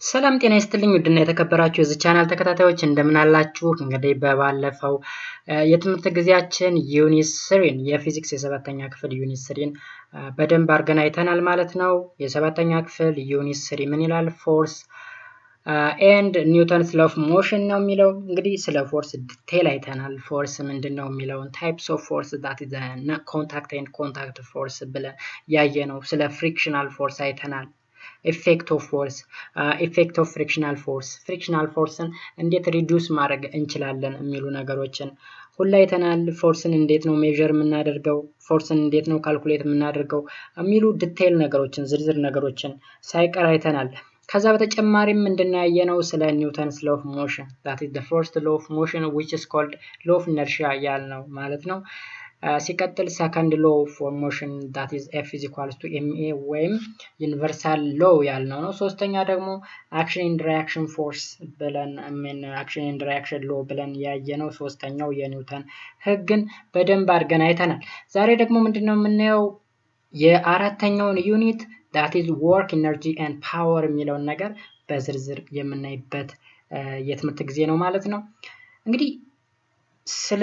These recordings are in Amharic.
ሰላም ጤና ይስጥልኝ ውድና የተከበራችሁ የዚህ ቻናል ተከታታዮች እንደምን አላችሁ? እንግዲህ በባለፈው የትምህርት ጊዜያችን ዩኒት 3 የፊዚክስ የ7ኛ ክፍል ዩኒት 3 በደንብ አድርገን አይተናል ማለት ነው። የ7ኛ ክፍል ዩኒት 3 ምን ይላል? ፎርስ ኤንድ ኒውተንስ ሎው ኦፍ ሞሽን ነው የሚለው። እንግዲህ ስለ ፎርስ ዲቴል አይተናል። ፎርስ ምንድነው የሚለውን ታይፕስ ኦፍ ፎርስ ዳት ኢዝ ኮንታክት ኤንድ ኮንታክት ፎርስ ብለን ያየነው። ስለ ፍሪክሽናል ፎርስ አይተናል። ኢፌክት ኦፍ ፎርስ ኢፌክት ኦፍ ፍሪክሽናል ፎርስን እንዴት ሪዲዩስ ማድረግ እንችላለን የሚሉ ነገሮችን ሁላ አይተናል። ፎርስን እንዴት ነው ሜዠር የምናደርገው፣ ፎርስን እንዴት ነው ካልኩሌት የምናደርገው የሚሉ ዲቴይል ነገሮችን ዝርዝር ነገሮችን ሳይቀር አይተናል። ከዛ በተጨማሪም እንድናያየነው ስለ ኒውተንስ ሎው ኦፍ ሞሽን that is the first law of motion which is called law of inertia ያልነው ማለት ነው። ሲቀጥል ሰከንድ ሎው ኦፍ ሞሽን that is F is equals to ma ወይም ዩኒቨርሳል ሎው ያልነው ነው። ሶስተኛ ደግሞ አክሽን ኤንድ ሪአክሽን ፎርስ ብለን አክሽን ኤንድ ሪአክሽን ሎው ብለን ያየነው ሶስተኛው የኒውተን ህግን በደንብ አድርገን አይተናል። ዛሬ ደግሞ ምንድነው የምናየው የአራተኛውን ዩኒት that is work energy and power የሚለውን ነገር በዝርዝር የምናይበት የትምህርት ጊዜ ነው ማለት ነው። እንግዲህ ስለ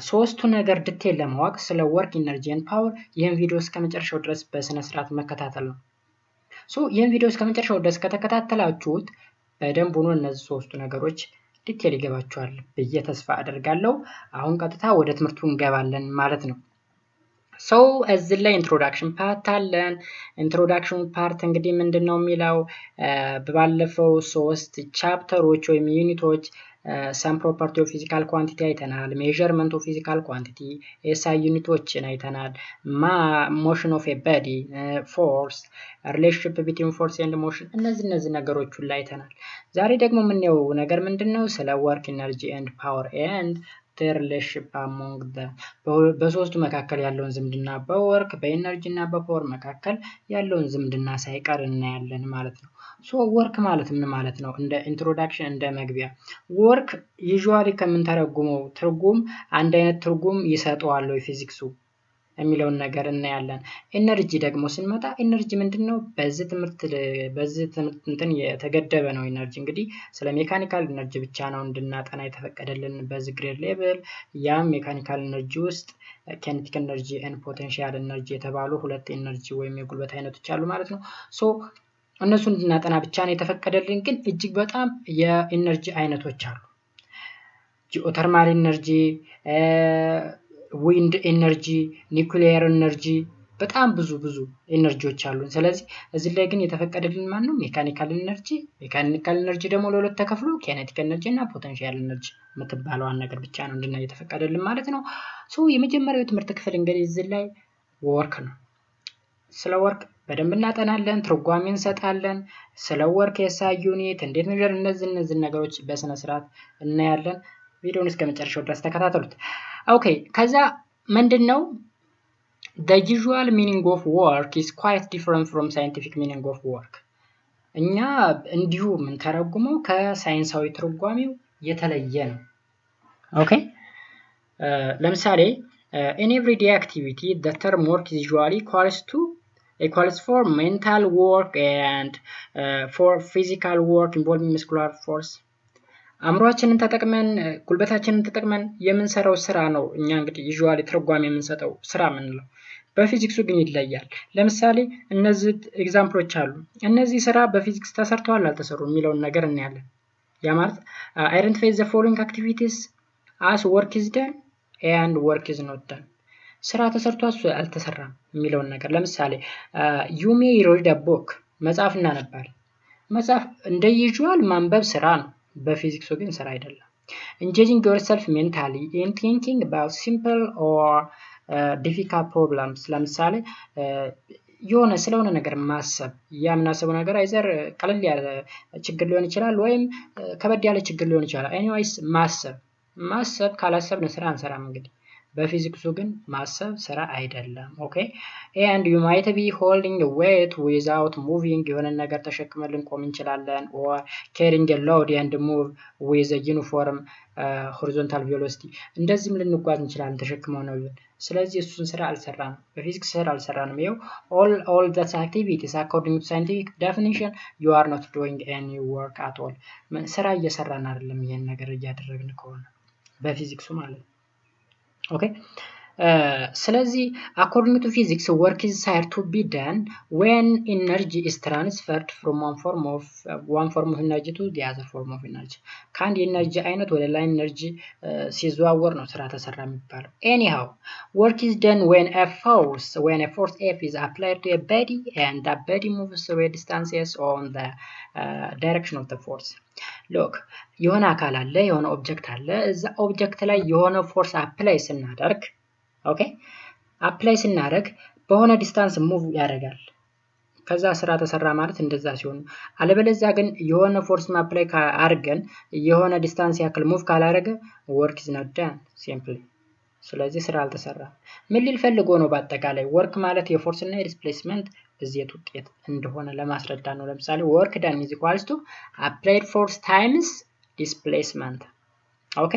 ሶስቱ ነገር ዲቴል ለማወቅ ስለ ወርክ ኢነርጂ ኤንድ ፓወር ይህን ቪዲዮ እስከ መጨረሻው ድረስ በስነ ስርዓት መከታተል ነው። ይህን ቪዲዮ እስከ መጨረሻው ድረስ ከተከታተላችሁት በደንብ ሆኖ እነዚህ ሶስቱ ነገሮች ዲቴል ይገባችኋል ብዬ ተስፋ አደርጋለሁ። አሁን ቀጥታ ወደ ትምህርቱ እንገባለን ማለት ነው። እዚህ ላይ ኢንትሮዳክሽን ፓርት አለን። ኢንትሮዳክሽን ፓርት እንግዲህ ምንድነው የሚለው ባለፈው 3 ቻፕተሮች ወይም ዩኒቶች some property of physical quantity አይተናል፣ measurement of physical quantity SI ዩኒቶችን አይተናል፣ motion of a body, force, relationship between force and motion እነዚህ ነገሮች ሁሉ አይተናል። ዛሬ ደግሞ የምናየው ነገር ምንድነው ስለ work energy and power and the relationship among them በሶስቱ መካከል ያለውን ዝምድና በወርክ በኤነርጂ እና በፓወር መካከል ያለውን ዝምድና ሳይቀር እናያለን ማለት ነው። ወርክ ማለት ምን ማለት ነው? እንደ ኢንትሮዳክሽን እንደ መግቢያ ወርክ ዩዥዋሊ ከምንተረጉመው ትርጉም አንድ አይነት ትርጉም ይሰጠዋል ወይ ፊዚክሱ የሚለውን ነገር እናያለን። ኤነርጂ ደግሞ ስንመጣ ኤነርጂ ምንድነው? በዚህ ትምህርት እንትን የተገደበ ነው። ኤነርጂ እንግዲህ ስለ ሜካኒካል ኤነርጂ ብቻ ነው እንድናጠና የተፈቀደልን በዚህ ግሬድ ሌቭል። ያም ሜካኒካል ኤነርጂ ውስጥ ኬኔቲክ ኤነርጂ እና ፖቴንሻል ኤነርጂ የተባሉ ሁለት ኤነርጂ ወይም የጉልበት አይነቶች አሉ ማለት ነው። እነሱን እንድናጠና ብቻ ነው የተፈቀደልን። ግን እጅግ በጣም የኤነርጂ አይነቶች አሉ። ጂኦተርማል ኤነርጂ፣ ዊንድ ኤነርጂ፣ ኒውክሊየር ኤነርጂ በጣም ብዙ ኤነርጂዎች አሉ። ስለዚህ እዚህ ላይ ግን የተፈቀደልን ማን ነው? ሜካኒካል ኤነርጂ። ሜካኒካል ኤነርጂ ደግሞ ለሁለት ተከፍሎ ኬኔቲክ ኤነርጂ እና ፖቴንሻል ኤነርጂ የምትባለዋን ነገር ብቻ ነው እንድናይ የተፈቀደልን ማለት ነው። የመጀመሪያው ትምህርት ክፍል እንግዲህ እዚህ ላይ ወርክ ነው። ስለ ወርክ በደንብ እናጠናለን፣ ትርጓሜ እንሰጣለን። ስለ ወርክ የሳይ ዩኒት እንዴት ሜዠር እነዚህ ነገሮች በስነ ስርዓት እናያለን። ቪዲዮውን እስከ መጨረሻው ድረስ ተከታተሉት። ኦኬ ከዛ ምንድነው the usual meaning of work is quite different from scientific meaning of work እኛ እንዲሁ ምን ተረጉመው ከሳይንሳዊ ትርጓሜው የተለየ ነው። ኦኬ ለምሳሌ in everyday activity the term work is usually equals for mental work and for physical work involving muscular force አእምሮአችንን ተጠቅመን ጉልበታችንን ተጠቅመን የምንሰራው ስራ ነው። እኛ እንግዲህ ዩዥዋሊ ትርጓሜ የምንሰጠው ስራ ምንለው። በፊዚክሱ ግን ይለያል። ለምሳሌ እነዚህ ኤግዛምፕሎች አሉ። እነዚህ ስራ በፊዚክስ ተሰርተዋል አልተሰሩም የሚለውን ነገር እናያለን። ያ ማለት identify the following activities as work is done and work is not done ስራ ተሰርቷል አልተሰራም የሚለውን ነገር ለምሳሌ you may read a book መጽሐፍ እናነባለን። መጽሐፍ እንደ ዩዥዋል ማንበብ ስራ ነው። በፊዚክሱ ግን ስራ አይደለም። engaging yourself mentally in thinking about simple or difficult problems ለምሳሌ የሆነ ስለሆነ ነገር ማሰብ ያምናሰበው ነገር አይዘር ቀለል ያለ ችግር ሊሆን ይችላል ወይም ከበድ ያለ ችግር ሊሆን ይችላል። anyways ማሰብ ካላሰብን ስራ አንሰራም። እንግዲህ በፊዚክሱ ግን ማሰብ ስራ አይደለም። ኦኬ and you might be holding a weight without moving የሆነ ነገር ተሸክመን ልንቆም እንችላለን or carrying a load and move with a uniform horizontal velocity እንደዚህም ልንጓዝ እንችላለን ተሸክመው ነው። ስለዚህ እሱን ስራ አልሰራንም፣ በፊዚክስ ስራ አልሰራንም። ይሄው all that activities according to scientific definition you are not doing any work at all ስራ እየሰራን አይደለም ይሄን ነገር እያደረግን ከሆነ በፊዚክሱ ማለት ነው። ኦኬ ስለዚህ according to physics work is said to be done when energy is transferred from one form of energy to the other form of energy ከአንድ የኤነርጂ አይነት ወደ ሌላ ኤነርጂ ሲዘዋወር ነው ስራ ተሰራ የሚባለው። anyhow work is done when a force F is applied to a body and the body moves through a distance s on the direction of the force look የሆነ አካል አለ፣ የሆነ ኦብጀክት አለ። እዛ ኦብጀክት ላይ የሆነ ፎርስ አፕላይ ስናደርግ ኦኬ አፕላይ ስናደርግ በሆነ ዲስታንስ ሙቭ ያደርጋል። ከዛ ስራ ተሰራ ማለት እንደዛ ሲሆን፣ አለበለዚያ ግን የሆነ ፎርስ አፕላይ አድርገን የሆነ ዲስታንስ ያክል ሙቭ ካላደረገ work is not done simply ስለዚህ ስራ አልተሰራም። ምን ሊል ፈልጎ ነው? በአጠቃላይ ወርክ ማለት የፎርስ እና የዲስፕሌስመንት ብዜት ውጤት እንደሆነ ለማስረዳት ነው። ለምሳሌ work done is equals to applied force times displacement ኦኬ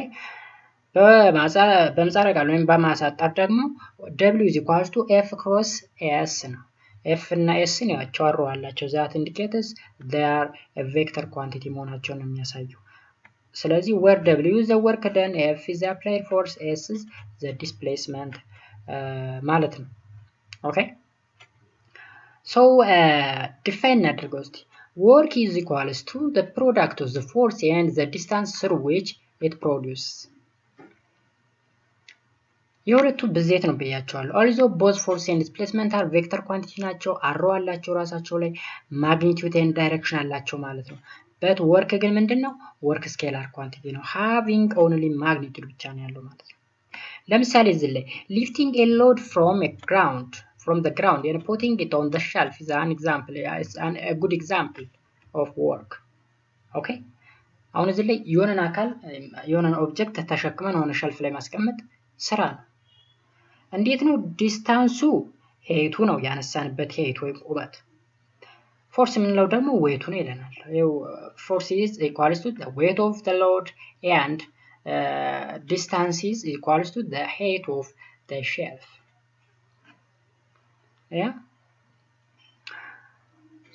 በምህጻረ ቃል ወይም በማሳጠር ደግሞ w is equals to f cross s ነው። f እና s ነው ያቻዋሩዋላቸው that indicates they are a vector quantity መሆናቸውን ነው የሚያሳየው። ስለዚህ where w is the work done, f is the applied force, s is the displacement ማለት ነው። ኦኬ so define እናድርገው እስቲ። work is equals to the product of the force and the distance through which it produces የሁለቱ ብዜት ነው ብያቸዋለሁ። also both force and displacement are vector quantity ናቸው። አሮ አላቸው ራሳቸው ላይ magnitude and direction አላቸው ማለት ነው። but work ግን ምንድነው? work scalar quantity ነው። having only magnitude ብቻ ነው ያለው ማለት ነው። ለምሳሌ እዚህ ላይ lifting a load from the ground and putting it on the shelf is a good example of work okay አሁን እዚህ ላይ የሆነን አካል የሆነን ኦብጀክት ተሸክመን ሆነ ሸልፍ ላይ ማስቀመጥ ስራ ነው። እንዴት ነው? ዲስታንሱ ሄይቱ ነው ያነሳንበት ሄይት ወይም ቁመት። ፎርስ የምንለው ደግሞ ዌይቱ ነው ይለናል። force is equals to the weight of the load and distance is equals to the height of the shelf yeah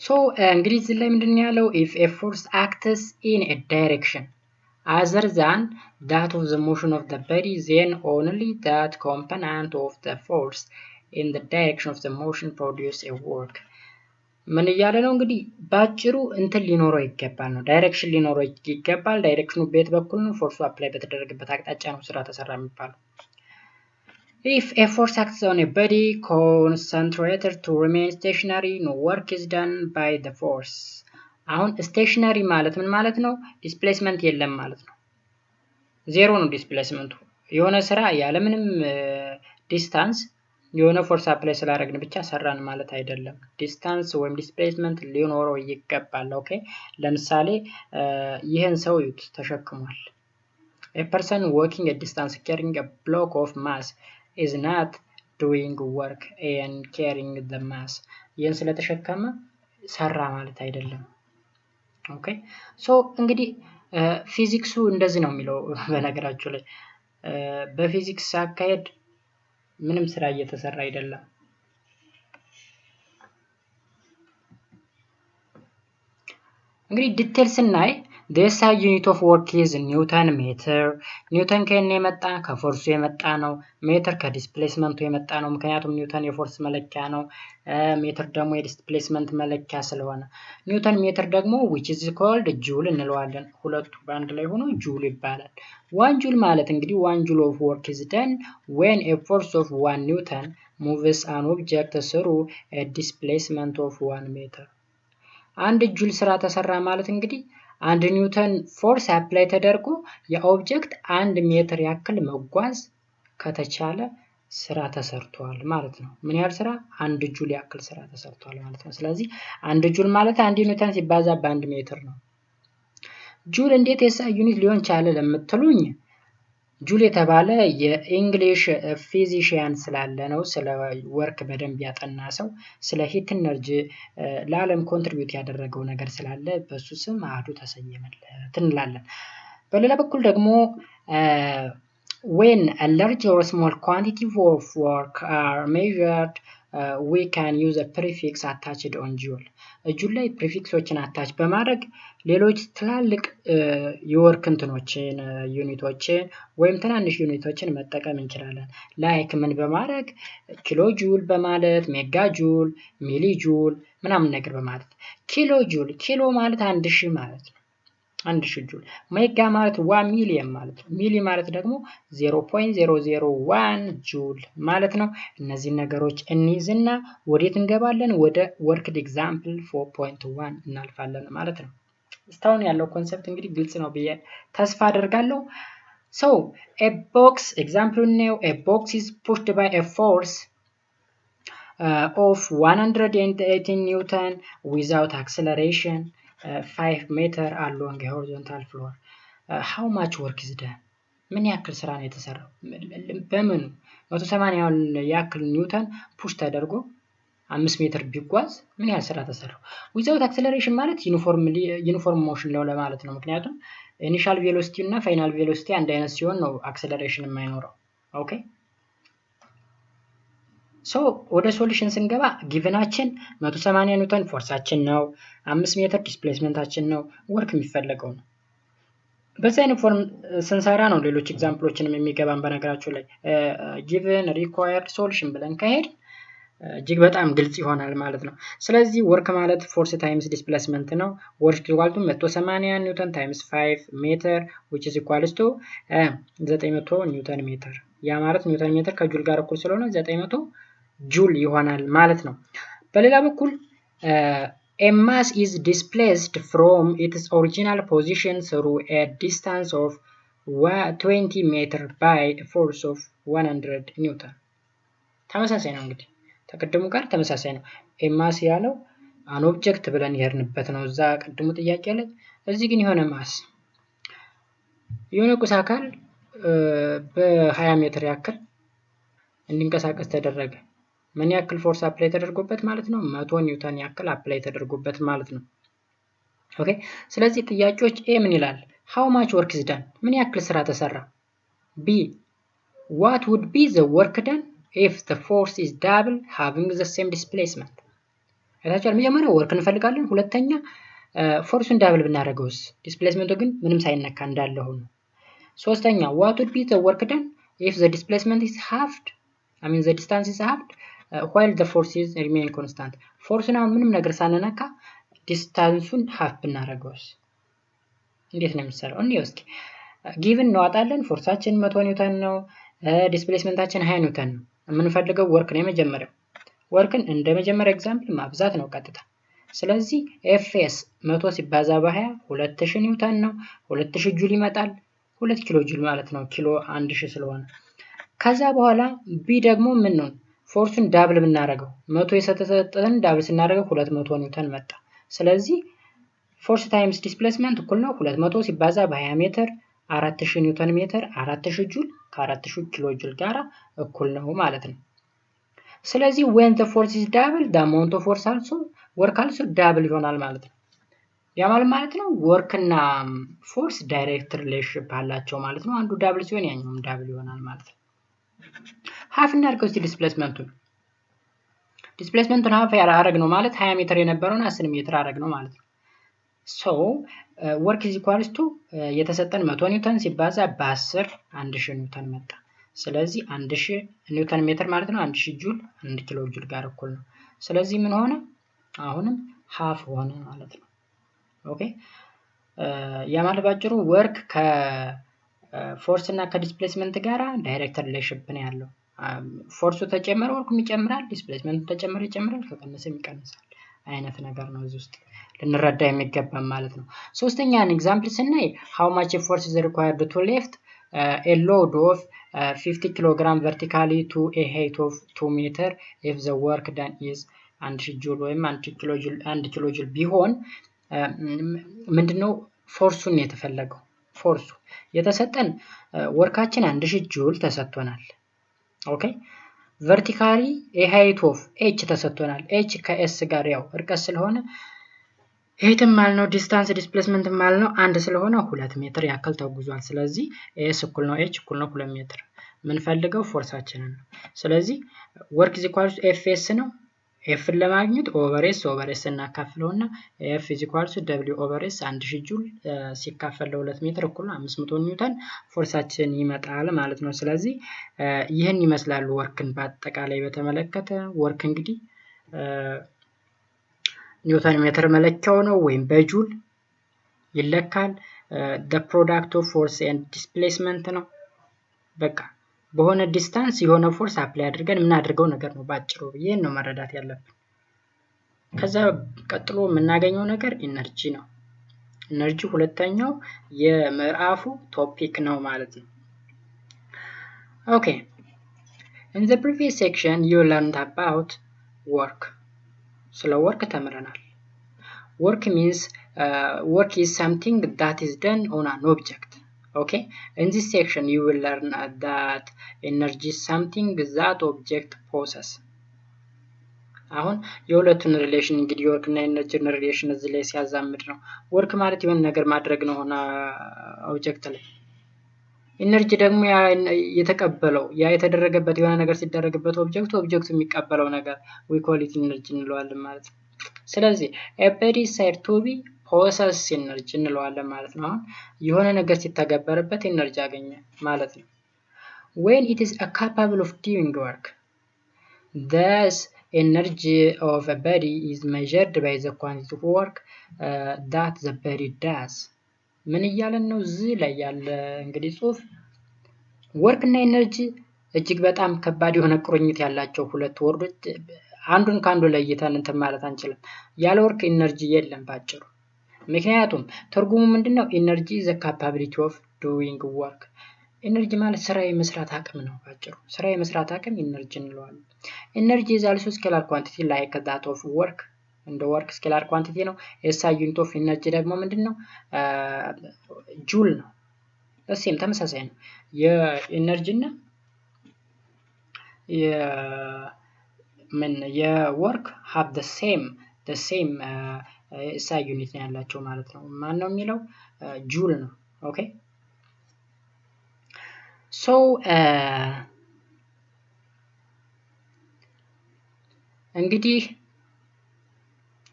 so እንግዲህ እዚህ ላይ ምንድነው ያለው? if a force acts in a direction other than that of the motion of the body then only that component of the force in the direction of the motion produce a work ምን እያለ ነው እንግዲህ ባጭሩ እንትን ሊኖረው ይገባል ነው። ዳይሬክሽን ሊኖረው ይገባል። ዳይሬክሽኑ በየት በኩል ነው? ፎርሱ አፕላይ በተደረገበት አቅጣጫ ነው ስራ ተሰራ የሚባለው። if a force acts on a body concentrated to remain stationary no work is done by the force አሁን ስቴሽነሪ ማለት ምን ማለት ነው? ዲስፕሌስመንት የለም ማለት ነው። ዜሮ ነው ዲስፕሌስመንቱ። የሆነ ስራ ያለ ምንም ዲስታንስ የሆነ ፎርስ አፕላይ ስላደረግን ብቻ ሰራን ማለት አይደለም። ዲስታንስ ወይም ዲስፕሌስመንት ሊኖረው ይገባል። ኦኬ ለምሳሌ ይሄን ሰው ተሸክሟል። a person walking a distance carrying a block of mass is not doing work and carrying the mass ይሄን ስለተሸከመ ሰራ ማለት አይደለም። ኦኬ ሶ እንግዲህ ፊዚክሱ እንደዚህ ነው የሚለው። በነገራችሁ ላይ በፊዚክስ አካሄድ ምንም ስራ እየተሰራ አይደለም። እንግዲህ ዲቴል ስናይ the SI unit of work is ኒውተን ሜትር። ኒውተን ከነ የመጣ ከፎርሱ የመጣ ነው። ሜትር ከዲስፕሌስመንቱ የመጣ ነው። ምክንያቱም ኒውተን የፎርስ መለኪያ ነው፣ ሜትር ደግሞ የዲስፕሌስመንት መለኪያ ስለሆነ ኒውተን ሜትር ደግሞ which is called ጁል እንለዋለን። ሁለቱ በአንድ ላይ ሆኖ ጁል ይባላል። 1 ጁል ማለት እንግዲህ 1 joule of work is done when a force of 1 newton moves an object through a displacement of 1 meter። አንድ ጁል ስራ ተሰራ ማለት እንግዲህ 1 ኒውተን ፎርስ አፕላይ ተደርጎ የኦብጀክት 1 ሜትር ያክል መጓዝ ከተቻለ ስራ ተሰርቷል ማለት ነው። ምን ያህል ስራ? 1 ጁል ያክል ስራ ተሰርቷል ማለት ነው። ስለዚህ 1 ጁል ማለት 1 ኒውተን ሲባዛ በ1 ሜትር ነው። ጁል እንዴት የኤስአይ ዩኒት ሊሆን ቻለ ለምትሉኝ ጁል የተባለ የእንግሊሽ ፊዚሽያን ስላለ ነው ስለ ወርክ በደንብ ያጠና ሰው ስለ ሂት ኢነርጂ ለዓለም ኮንትሪቢዩት ያደረገው ነገር ስላለ በሱ ስም አሃዱ ተሰየመለት እንላለን። በሌላ በኩል ደግሞ when a large or small quantity of work are measured we can use a prefix attached on joule ጁል ላይ ፕሪፊክሶችን አታች በማድረግ ሌሎች ትላልቅ የወርክ እንትኖችን ዩኒቶችን ወይም ትናንሽ ዩኒቶችን መጠቀም እንችላለን። ላይክ ምን በማድረግ ኪሎ ጁል በማለት ሜጋ ጁል ሚሊ ጁል ምናምን ነገር በማለት ኪሎ ጁል ኪሎ ማለት 1000 ማለት ነው 1000 ጁል ሜጋ ማለት 1 ሚሊየን ማለት ነው ሚሊ ማለት ደግሞ 0.001 ጁል ማለት ነው። እነዚህ ነገሮች እንይዝና ወዴት እንገባለን ወደ ወርክድ ኤግዛምፕል 4.1 እናልፋለን ማለት ነው። እስካሁን ያለው ኮንሰፕት እንግዲህ ግልጽ ነው ብዬ ተስፋ አደርጋለሁ። so a box example now a box is pushed by a force of 118 newton without acceleration 5 meter along a horizontal floor how much work is done ምን ያክል ስራ ነው የተሰራው በምን 180 ያክል ኒውተን ፑሽ ተደርጎ 5 ሜትር ቢጓዝ ምን ያህል ስራ ተሰራው without acceleration ማለት ዩኒፎርም ሞሽን ነው ለማለት ነው። ምክንያቱም ኢኒሻል ቬሎሲቲ እና ፋይናል ቬሎሲቲ አንድ አይነት ሲሆን ነው አክሰለሬሽን የማይኖረው። ኦኬ ሶ ወደ ሶሉሽን ስንገባ ጊቨናችን 180 ኒውተን ፎርሳችን ነው 5 ሜትር ዲስፕሌስመንታችን ነው ወርክ የሚፈልገው ነው። በዛ ዩኒፎርም ስንሰራ ነው ሌሎች ኤግዛምፕሎችንም የሚገባን በነገራችሁ ላይ given required solution ብለን ከሄድ እጅግ በጣም ግልጽ ይሆናል ማለት ነው። ስለዚህ ወርክ ማለት ፎርስ ታይምስ ዲስፕሌስመንት ነው። ወርክ ኢኳል ቱ 180 ኒውተን ታይምስ 5 ሜትር which is equals to 900 ኒውተን ሜትር ያ ማለት ኒውተን ሜትር ከጁል ጋር እኩል ስለሆነ 900 ጁል ይሆናል ማለት ነው። በሌላ በኩል a mass is displaced from its original position through a distance of 20 meter by a force of 100 newton ተመሳሳይ ነው እንግዲህ ተቀደሙ ጋር ተመሳሳይ ነው። a mass ያለው አን ኦብጀክት ብለን ይሄርንበት ነው እዛ ቀድሙ ጥያቄ ላይ እዚህ ግን የሆነ ማስ የሆነ ቁስ አካል በ20 ሜትር ያክል እንዲንቀሳቀስ ተደረገ ምን ያክል ፎርስ አፕላይ ተደርጎበት ማለት ነው 100 ኒውተን ያክል አፕላይ ተደርጎበት ማለት ነው። ኦኬ ስለዚህ ጥያቄዎች ኤ ምን ይላል how much work is done ምን ያክል ስራ ተሰራ ቢ what would be the work done if the force is double having the same displacement እታቻል መጀመሪያ ወርክ እንፈልጋለን ሁለተኛ ፎርሱን ዳብል ብናደርገውስ ዲስፕሌስመንቱ ግን ምንም ሳይነካ እንዳለ ሆኖ ሶስተኛ what would be the work done if the displacement is halved I mean the distance is halved while the forces remain constant ፎርሱን አሁን ምንም ነገር ሳንነካ ዲስታንሱን half ብናደርገውስ እንዴት ነው የሚሰራው እንዴ እስኪ given እንዋጣለን ፎርሳችን 100 ኒውተን ነው ዲስፕሌስመንታችን 20 ኒውተን ነው የምንፈልገው ወርክ ነው የመጀመሪያው ወርክን እንደ መጀመሪያ ኤግዛምፕል ማብዛት ነው ቀጥታ ስለዚህ fs 100 ሲባዛ በ20 2000 ኒውተን ነው 2000 ጁል ይመጣል 2 ኪሎ ጁል ማለት ነው ኪሎ 1000 ስለሆነ ከዛ በኋላ ቢ ደግሞ ምን ነው ፎርሱን ዳብል ብናደርገው 100 የሰጠን ዳብል ስናደርገው 200 ኒውተን መጣ ስለዚህ ፎርስ ታይምስ ዲስፕሌስመንት እኩል ነው 200 ሲባዛ በ20 ሜትር 4000 ኒውተን ሜትር 4000 ጁል ከ4000 ኪሎ ጁል ጋር እኩል ነው ማለት ነው። ስለዚህ when the force is double the amount of force also work also double ይሆናል ማለት ነው። ያ ማለት ነው ወርክ እና ፎርስ ዳይሬክት ሪሌሽንሺፕ አላቸው ማለት ነው። አንዱ ዳብል ሲሆን ያኛውም ዳብል ይሆናል ማለት ነው። ሃፍ እናድርገው እስቲ ዲስፕሌስመንቱን ሃፍ ያደረግነው ማለት 20 ሜትር የነበረውን 10 ሜትር አደረግነው ማለት ነው። so work is equals to የተሰጠን 100 ኒውተን ሲባዛ በ10 1000 ኒውተን መጣ ስለዚህ 1000 ኒውተን ሜትር ማለት ነው 1000 ጁል 1 ኪሎ ጁል ጋር እኩል ነው ስለዚህ ምን ሆነ አሁንም ሃፍ ሆነ ማለት ነው። ኦኬ ያ ማለት ባጭሩ ወርክ ከፎርስ እና ከዲስፕሌስመንት ጋራ ዳይሬክት ሪሌሽንሺፕ ነው ያለው ፎርሱ ተጨመረ ወርኩም ይጨምራል ዲስፕሌስመንቱ ተጨመረ ይጨምራል ከቀነሰም ይቀንሳል አይነት ነገር ነው እዚህ ውስጥ ልንረዳ የሚገባ ማለት ነው። ሶስተኛን ኤግዛምፕል ስናይ how much force is required to lift a load of 50 kg vertically to a height of 2 meter if the work done is 1 ጁል ወይም 1 ኪሎ ጁል ቢሆን ምንድነው ፎርሱን የተፈለገው ፎርሱ የተሰጠን ወርካችን 1000 ጁል ተሰጥቶናል። ኦኬ ቨርቲካሊ ሃይት ኦፍ h ተሰጥቶናል። h ከs ጋር ያው ርቀት ስለሆነ ሄትም ማለት ነው ዲስታንስ ዲስፕሌስመንት ማለት ነው 1 ስለሆነ 2 ሜትር ያክል ተጉዟል። ስለዚህ s እኩል ነው h እኩል ነው 2 ሜትር። ምን ፈልገው ፎርሳችንን ነው። ስለዚህ ወርክ is equal to fs ነው። f ለማግኘት ኦቨር s እናካፍለውና f is equal to w over s 1000 ጁል ሲካፈል ለ2 ሜትር እኩል ነው 500 ኒውተን ፎርሳችን ይመጣል ማለት ነው። ስለዚህ ይህን ይመስላል ወርክን በአጠቃላይ በተመለከተ። ወርክ እንግዲህ ኒውተን ሜትር መለኪያው ነው ወይም በጁል ይለካል። the product of force and displacement ነው። በቃ በሆነ ዲስታንስ የሆነ ፎርስ አፕላይ አድርገን ምን አድርገው ነገር ነው ባጭሩ። ይሄን ነው መረዳት ያለብን። ከዛ ቀጥሎ የምናገኘው ነገር ኢነርጂ ነው። ኢነርጂ ሁለተኛው የምዕራፉ ቶፒክ ነው ማለት ነው። Okay, in the previous section you learned about work. ስለ work ተምረናል። Work means work is something that is done on an object. Okay, in this section you will learn that energy is something that object possess. አሁን የሁለቱን ሪሌሽን እንግዲህ ወርክ እና ኤነርጂን ሪሌሽን እዚህ ላይ ሲያዛምድ ነው። ወርክ ማለት የሆነ ነገር ማድረግ ነው ሆነ ኦብጀክት ላይ። ኢነርጂ ደግሞ የተቀበለው ያ የተደረገበት የሆነ ነገር ሲደረግበት ኦብጀክቱ የሚቀበለው ነገር we call it energy እንለዋለን ማለት ነው። ስለዚህ a body is said to be possess energy እንለዋለን ማለት ነው። አሁን የሆነ ነገር ሲተገበረበት ኤነርጂ አገኘ ማለት ነው። when it is capable of doing work, thus energy of a body is measured by the quantity of work that the body does. ምን እያለን ነው እዚህ ላይ ያለ እንግዲህ ጽሁፍ ወርክ እና ኤነርጂ እጅግ በጣም ከባድ የሆነ ቁርኝት ያላቸው ሁለት ወርዶች አንዱን ካንዱ ለይተን እንትን ማለት አንችልም። ያለ ወርክ ኤነርጂ የለም ባጭሩ። ምክንያቱም ትርጉሙ ምንድነው? ኤነርጂ the capability of doing work። ኤነርጂ ማለት ስራ የመስራት አቅም ነው ባጭሩ። ስራ የመስራት አቅም ኤነርጂ እንለዋለን። ኤነርጂ is also scalar quantity like that of work። እንደ ወርክ ስኬላር ኳንቲቲ ነው። SI ዩኒት ኦፍ ኤነርጂ ደግሞ ምንድነው? ጁል ነው። እዚህም ተመሳሳይ ነው። የኤነርጂ እና የወርክ have the same SI ዩኒት ነው ያላቸው ማለት ነው። ማን ነው የሚለው? ጁል ነው። ኦኬ ሶ እንግዲህ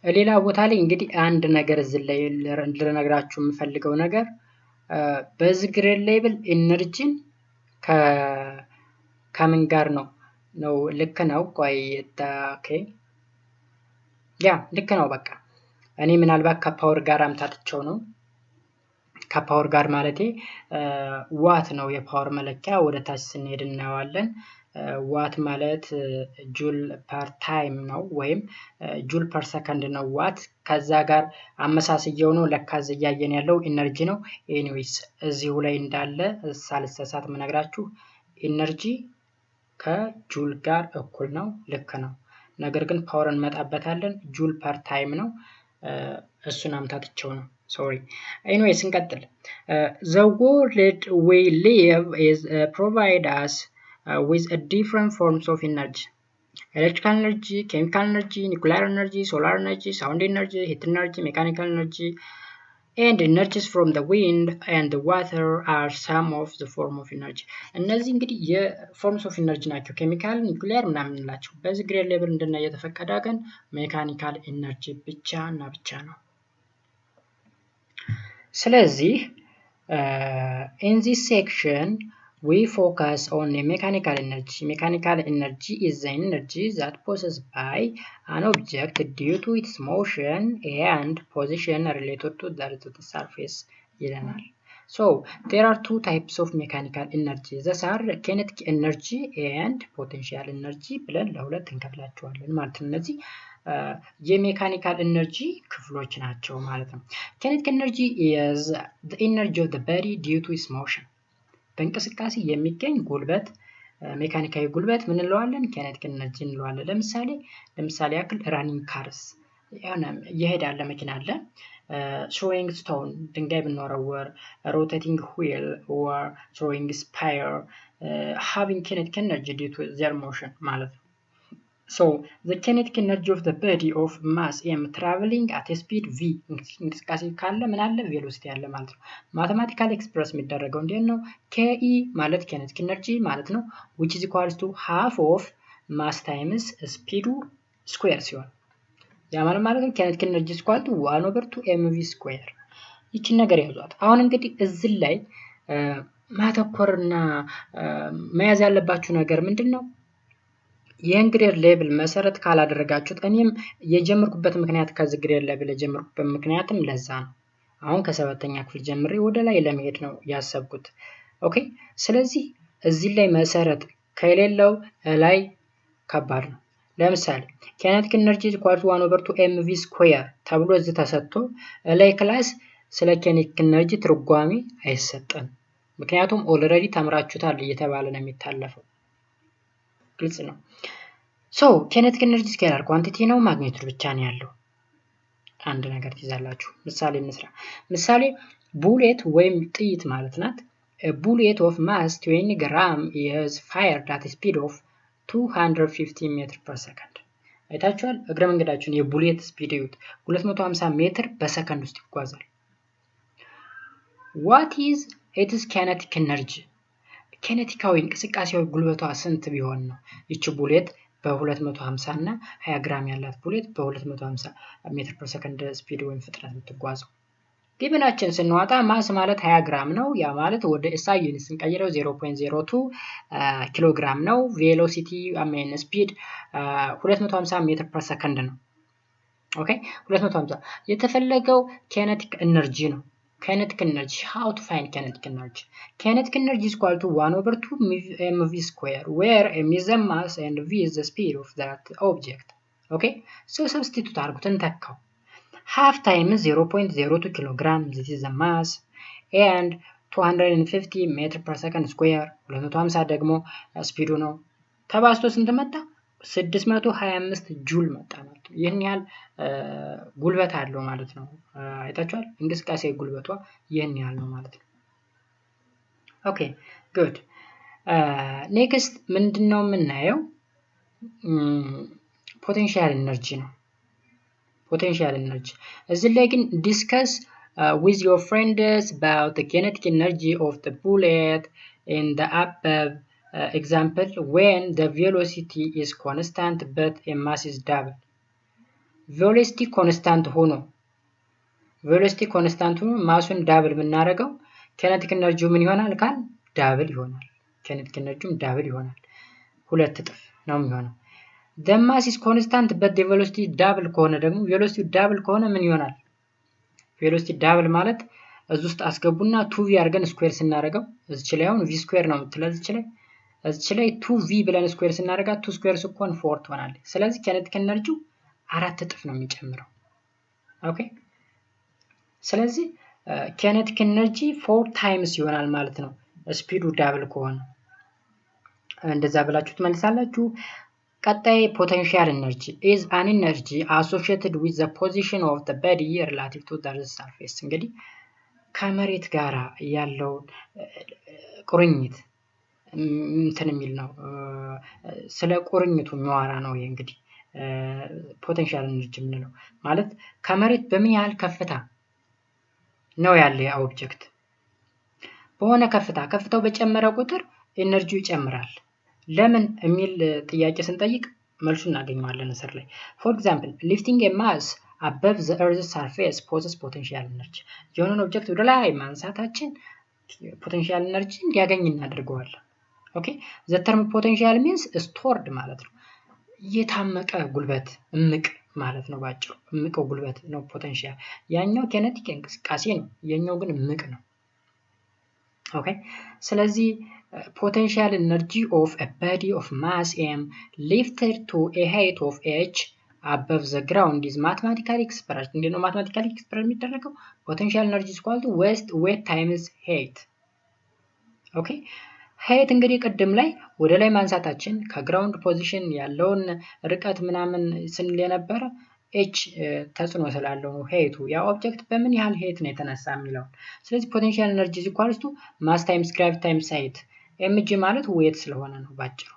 ሌላ ቦታ ላይ እንግዲህ አንድ ነገር እዚህ ላይ ልነግራችሁ የምፈልገው ነገር በዚህ ግሬድ ሌቭል ኢነርጂን ከምን ጋር ነው ልክ ነው። ቆይ ኦኬ ያ ልክ ነው። በቃ እኔ ምናልባት ከፓወር ጋር አምታትቸው ነው። ከፓወር ጋር ማለቴ ዋት ነው የፓወር መለኪያ። ወደ ታች ስንሄድ እናየዋለን። ዋት ማለት ጁል ፐር ታይም ነው ወይም ጁል ፐር ሰከንድ ነው ዋት። ከዛ ጋር አመሳስየው ነው ለካ እያየን ያለው ኢነርጂ ነው። ኤኒዌይስ እዚሁ ላይ እንዳለ ሳልሰሳት ምነግራችሁ ኢነርጂ ከጁል ጋር እኩል ነው። ልክ ነው። ነገር ግን ፓወር እንመጣበታለን። ጁል ፐር ታይም ነው። እሱን አምታትቸው ነው። ሶሪ ኤኒዌይስ እንቀጥል። the world we live is provide us with a different forms of energy: electrical energy, chemical energy, nuclear energy, solar energy, sound energy, heat energy, mechanical energy, and energies from the wind and the water are some of the form of energy. እነዚህ እንግዲህ የፎርምስ ኦፍ ኢነርጂ ናቸው። ኬሚካል፣ ኒውክሊየር ምናምን እንላቸው። በዚህ ግሬድ ሌቭል እንድናይ የተፈቀደ ግን ሜካኒካል ኢነርጂ ብቻ እና ብቻ ነው። ስለዚህ in this section we focus on the mechanical energy. Mechanical energy is the energy that possessed by an object due to its motion and position related to the earth's surface ይለናል። So there are two types of mechanical energy. these are kinetic energy and potential energy ብለን ለሁለት እንከፍላቸዋለን ማለት ነው። እነዚህ የሜካኒካል ኢነርጂ ክፍሎች ናቸው ማለት ነው። kinetic energy is the energy of the body due to its motion. በእንቅስቃሴ የሚገኝ ጉልበት ሜካኒካዊ ጉልበት ምን እንለዋለን? kinetic energy እንለዋለን። ለምሳሌ ያክል ራኒንግ ካርስ የሄዳለ መኪና አለ። throwing stone ድንጋይ ብንወረወር rotating wheel or throwing spear having kinetic energy due to their motion ማለት ነው so the kinetic energy of the body of mass m traveling at a speed v እንቅስቃሴ ካለ ምን አለ velocity አለ ማለት ነው mathematically express የሚደረገው እንዴት ነው ke ማለት kinetic energy ማለት ነው which is equals to half of mass times speed square ሲሆን ያ ማለት ነው kinetic energy is equal to 1/2 mv square ይቺን ነገር ያዟት አሁን እንግዲህ እዚህ ላይ ማተኮርና መያዝ ያለባችሁ ነገር ምንድነው የግሬድ ሌቭል መሰረት ካላደረጋችሁት እኔም የጀመርኩበት ምክንያት ከዚህ ግሬድ ሌቭል የጀመርኩበት ምክንያትም ለዛ ነው አሁን ከ7ኛ ክፍል ጀምሬ ወደ ላይ ለመሄድ ነው ያሰብኩት ኦኬ ስለዚህ እዚህ ላይ መሰረት ከሌለው ላይ ከባድ ነው ለምሳሌ kinetic energy is equal to 1/2 mv square ተብሎ እዚህ ተሰጥቶ ላይ ክላስ ስለ kinetic energy ትርጓሜ አይሰጠን ምክንያቱም ኦልሬዲ ተምራችሁታል እየተባለ ነው የሚታለፈው ግልጽ ነው so kinetic energy scalar quantity ነው ማግኒቱድ ብቻ ነው ያለው አንድ ነገር ትይዛላችሁ ምሳሌ እንስራ ምሳሌ ቡሌት ወይም ጥይት ማለት ናት a bullet of mass 20 gram is fired at a speed of 250 meter per second አይታችኋል እግረ መንገዳችሁን የቡሌት ስፒድ ይዩት 250 ሜትር በሰከንድ ውስጥ ይጓዛል what is its kinetic energy ኬኔቲካዊ እንቅስቃሴው ጉልበቷ ስንት ቢሆን ነው እቺ ቡሌት በ250 እና 20 ግራም ያላት ቡሌት በ250 ሜትር ፐር ሰከንድ ስፒድ ወይም ፍጥነት የምትጓዘው ጊቭናችን ስንዋጣ ማስ ማለት 20 ግራም ነው ያ ማለት ወደ SI ዩኒት ስንቀይረው 0.02 ኪሎ ግራም ነው ቬሎሲቲ ስፒድ 250 ሜትር ፐር ሰከንድ ነው ኦኬ 250 የተፈለገው ኬኔቲክ ኤነርጂ ነው kinetic energy how to find kinetic energy kinetic energy is equal to 1/2 mv square where m is the mass and v is the speed of that object okay so substitute አድርጉትን ተካው half times 0.02 kg this is the mass and 250 meter per second square 250 ደግሞ ስፒዱ ነው ተባስቶ ስንት መጣ 625 ጁል መጣ ማለት ነው ይሄን ያህል ጉልበት አለው ማለት ነው አይታችኋል እንቅስቃሴ ጉልበቷ ይሄን ያህል ነው ማለት ነው ኦኬ ጉድ ኔክስት ምንድነው የምናየው ፖቴንሻል ኤነርጂ ነው ፖቴንሻል ኤነርጂ እዚህ ላይ ግን ዲስከስ with your friends about the kinetic energy of the bullet in the above example when the velocity is constant but a mass is double velocity constant ሆኖ ማሱን ዳብል ብናረጋው kinetic energy ምን ይሆናል ካል ዳብል ይሆናል kinetic energy ዳብል ይሆናል ሁለት እጥፍ ነው የሚሆነው the mass is constant but the velocity double ከሆነ ደግሞ velocity double ከሆነ ምን ይሆናል velocity double ማለት እዚህ ውስጥ አስገቡና 2v አድርገን ስኩዌር ስናረጋው እዚህ ላይ አሁን v ስኩዌር ነው የምትለው እዚህ ላይ 2v ብለን ስኩዌር ስናረጋት 2 ስኩዌር ሲኮን 4 ትሆናለች ስለዚህ kinetic energy 4 እጥፍ ነው የሚጨምረው ኦኬ ስለዚህ kinetic energy 4 times ይሆናል ማለት ነው ስፒዱ ዳብል ከሆነ እንደዛ ብላችሁ ትመልሳላችሁ ቀጣይ potential energy is an energy associated with the position of the body relative to the earth's surface እንግዲህ ከመሬት ጋር ያለው ቁርኝት እንትን የሚል ነው ስለ ቁርኝቱ የሚዋራ ነው ይሄ እንግዲህ ፖቴንሻል ኤነርጂ ምንለው ማለት ከመሬት በምን ያህል ከፍታ ነው ያለ ኦብጀክት በሆነ ከፍታው በጨመረ ቁጥር ኤነርጂው ይጨምራል ለምን የሚል ጥያቄ ስንጠይቅ መልሱን እናገኘዋለን እስር ላይ for example lifting a mass above the earth's surface possesses potential energy የሆነን ኦብጀክት ወደ ላይ ማንሳታችን ፖቴንሻል ኤነርጂ እንዲያገኝ እናደርገዋለን ኦኬ the term potential means stored ማለት ነው የታመቀ ጉልበት እምቅ ማለት ነው ባጭሩ እምቅ ጉልበት ነው ፖቴንሻል ያኛው kinetic እንቅስቃሴ ነው የኛው ግን እምቅ ነው ኦኬ ስለዚህ potential energy of a body of mass m lifted to a height of h above the ground is mathematically expressed እንደነው mathematically expressed የሚደረገው potential energy is equal to weight times height ኦኬ height እንግዲህ ቀደም ላይ ወደ ላይ ማንሳታችን ከግራውንድ ፖዚሽን ያለውን ርቀት ምናምን ስንል የነበረ h ተጽዕኖ ስላለው ነው ሄቱ ያ ኦብጀክት በምን ያህል ሄት ነው የተነሳ የሚለው። ስለዚህ ፖቴንሻል ኤነርጂ is equals to ማስ ታይምስ ግራቪቲ ታይምስ ሄት mg ማለት ዌት ስለሆነ ነው ባጭሩ።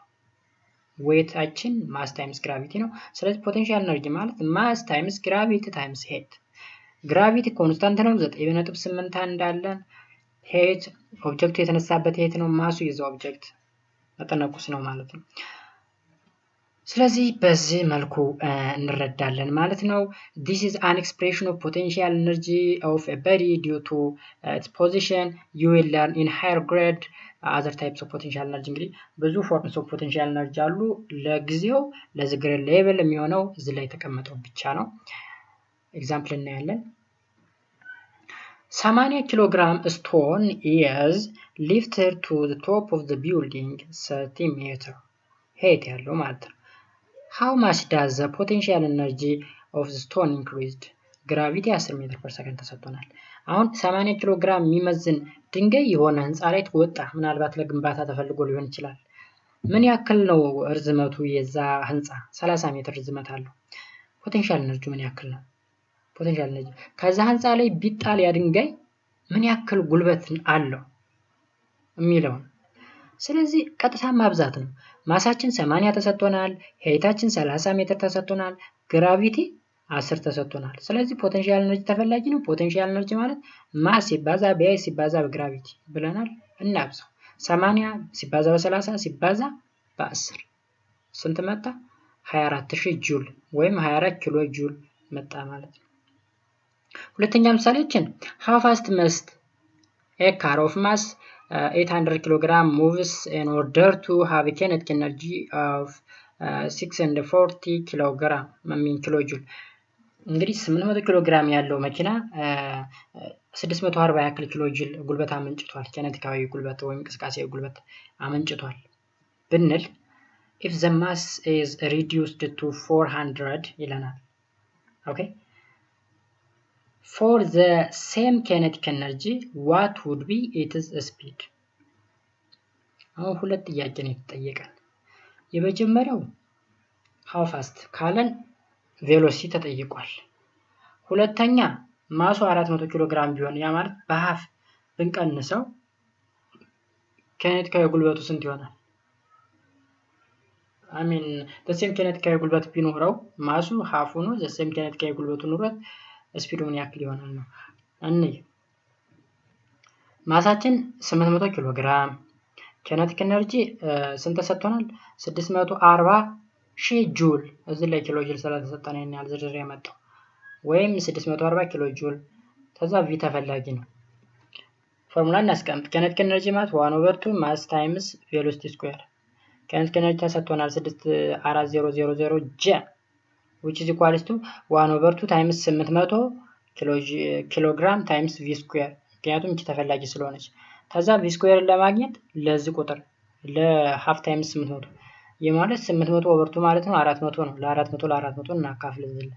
ዌታችን ማስ ታይምስ ግራቪቲ ነው። ስለዚህ ፖቴንሻል ኤነርጂ ማለት ማስ ታይምስ ግራቪቲ ታይምስ ሄት። ግራቪቲ ኮንስታንት ነው 9.81 አለን። ሄት ኦብጀክቱ የተነሳበት ሄት ነው። ማሱ የዛው ኦብጀክት መጠነቁስ ነው ማለት ነው። ስለዚህ በዚህ መልኩ እንረዳለን ማለት ነው። this is an expression of potential energy of a body due to its position. you will learn in higher grade other types of potential energy. እንግዲህ ብዙ forms of potential energy አሉ። ለጊዜው ለዚህ ግሬድ ሌቭል የሚሆነው እዚህ ላይ ተቀመጠው ብቻ ነው። ኤግዛምፕል እናያለን። 80 ኪሎግራም ስቶን is lifted to the top of the building 30 meter height ያለው ማለት ነው። how much does the potential energy of the stone increased? gravity 10 ሜትር ፐር ሰከንድ ተሰጥቶናል። አሁን 80 ኪሎ ግራም የሚመዝን ድንጋይ የሆነ ህንጻ ላይ ተወጣ። ምናልባት ለግንባታ ተፈልጎ ሊሆን ይችላል። ምን ያክል ነው ርዝመቱ? የዛ ህንጻ 30 ሜትር ርዝመት አለው። ፖቴንሻል ኤነርጂ ምን ያክል ነው? ፖቴንሻል ኤነርጂ ከዛ ህንጻ ላይ ቢጣል ያ ድንጋይ ምን ያክል ጉልበት አለው የሚለው። ስለዚህ ቀጥታ ማብዛት ነው። ማሳችን 80 ተሰጥቶናል፣ ሄይታችን 30 ሜትር ተሰጥቶናል፣ ግራቪቲ 10 ተሰጥቶናል። ስለዚህ ፖቴንሻል ኤነርጂ ተፈላጊ ነው። ፖቴንሻል ኤነርጂ ማለት ማስ ሲባዛ በኤ ሲባዛ በግራቪቲ ብለናል። እናብዛው 80 ሲባዛ በ30 ሲባዛ በ10 ስንት መጣ? 24000 ጁል ወይም 24 ኪሎ ጁል መጣ ማለት ነው። ሁለተኛ ምሳሌችን how fast must a car of mass 800 kilogram moves in order to have a kinetic energy of 640 kilogram kilojoule. እንግዲህ 800 ኪሎ ግራም ያለው መኪና 640 ያክል ኪሎ ጁል ጉልበት አመንጭቷል። ኬኔቲካዊ ጉልበት ወይም እንቅስቃሴያዊ ጉልበት አመንጭቷል ብንል if the mass is reduced to 400 ይለናል። ኦኬ for the same kinetic energy what would be its speed? አሁን ሁለት ጥያቄ ነው የተጠየቀን። የመጀመሪያው how fast ካለን ቬሎሲቲ ተጠይቋል። ሁለተኛ ማሱ 400 ኪሎ ግራም ቢሆን ያ ማለት በhalf ብንቀንሰው ኬኔቲካዊ ጉልበቱ ስንት ይሆናል? the same ኬኔቲካዊ ጉልበት ቢኖረው ማሱ half ሆኖ the same ኬኔቲካዊ ጉልበቱ ኑሮት ስፒዱ ምን ያክል ይሆናል ነው። ማሳችን 800 ኪሎ ግራም፣ ኬኔቲክ ኤነርጂ ስንት ተሰጥቶናል? 640,000 ጁል። እዚህ ላይ ኪሎ ጁል ስለተሰጠን ያኛል ዝርዝር ያመጣው ወይም 640 ኪሎ ጁል። ተዛ ቪ ተፈላጊ ነው። ፎርሙላ እናስቀምጥ። ኬኔቲክ ኤነርጂ ማለት 1/2 ማስ ታይምስ ቬሎሲቲ ስኩዌር። ኬኔቲክ ኤነርጂ ተሰጥቶናል 64000 ጂ which is equals to 1/2 times 800 ኪሎግራም times v square ምክንያቱም እቺ ተፈላጊ ስለሆነች። ከዛ v square ለማግኘት ለዚህ ቁጥር ለሃፍ ታይምስ 800 የማለት 800/2 ማለት ነው 400 ነው። ለ400 እናካፍል ዝል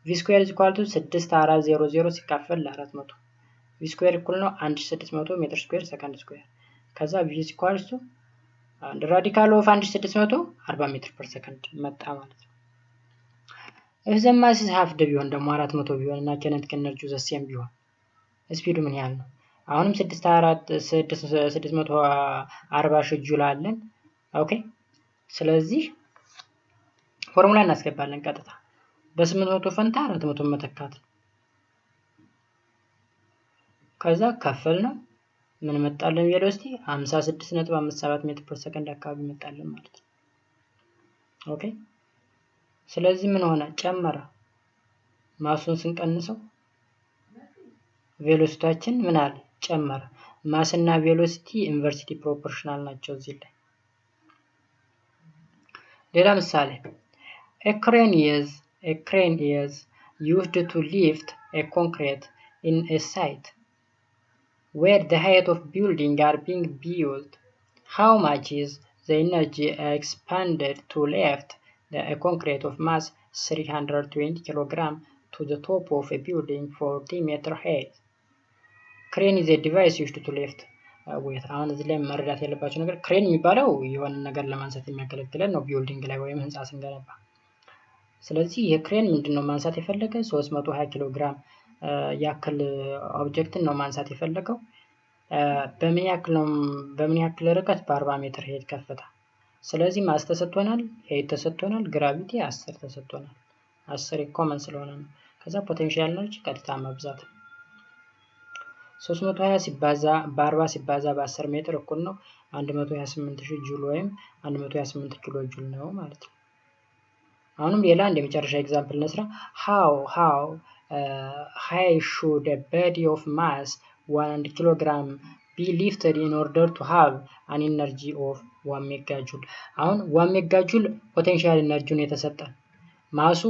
v square is equal to 6400 ሲካፈል ለ400 v square እኩል ነው 1600 ሜትር ስኩዌር ሰከንድ ስኩዌር። ከዛ v is equals to ራዲካል ኦፍ 1600 40 ሜትር ፐር ሰከንድ መጣ ማለት ነው። if the mass is half ቢሆን ደግሞ 400 ቢሆን እና ኬኔቲክ ኤነርጂው ዘሴም ቢሆን ስፒዱ ምን ያህል ነው? አሁንም 640,000 ጁል አለን። ኦኬ ስለዚህ ፎርሙላ እናስገባለን። ቀጥታ በ800 ፈንታ 400 መተካት። ከዛ ከፈል ነው ምን መጣለን? ቬሎሲቲ 56.57 ሜትር ፐር ሰከንድ አካባቢ መጣለን ማለት ነው። ኦኬ ስለዚህ ምን ሆነ? ጨመረ። ማሱን ስንቀንሰው ቬሎሲቲያችን ምን አለ? ጨመረ። ማስና ቬሎሲቲ ኢንቨርሲቲ ፕሮፖርሽናል ናቸው እዚህ ላይ። ሌላ ምሳሌ a crane is used to lift a concrete in a site where the height of building are being built. How much is the energy expended to lift a concrete of mass 320 kilogram to the top of a building 40 meter height? Crane is a device used to lift weight. አሁን እዚህ ላይ መረዳት ያለባችሁ ነገር ክሬን የሚባለው የሆነ ነገር ለማንሳት የሚያገለግለን ነው ቢልዲንግ ላይ ወይም ህንጻ ስንገነባ። ስለዚህ የክሬን ምንድነው ማንሳት የፈለገ 320 ኪሎ ግራም ያክል ኦብጀክትን ነው ማንሳት የፈለገው። በምን ያክል ርቀት? በ40 ሜትር ሄድ ከፍታ። ስለዚህ ማስ ተሰጥቶናል፣ ሄድ ተሰጥቶናል፣ ግራቪቲ 10 ተሰጥቶናል። 10 ኮመን ስለሆነ ነው። ከዛ ፖቴንሻል ኤነርጂ ቀጥታ መብዛት ነው። 320 ሲባዛ በ40 ሲባዛ በ10 ሜትር እኩል ነው 128000 ጁል ወይም 128 ኪሎ ጁል ነው ማለት ነው። አሁንም ሌላ አንድ የመጨረሻ ኤግዛምፕል እንስራ። how high should a body of mass 1 kilogram be lifted in order to have an energy of 1 megajoule? አሁን 1 megajoule ፖቴንሻል ኤነርጂውን የተሰጠን ማሱ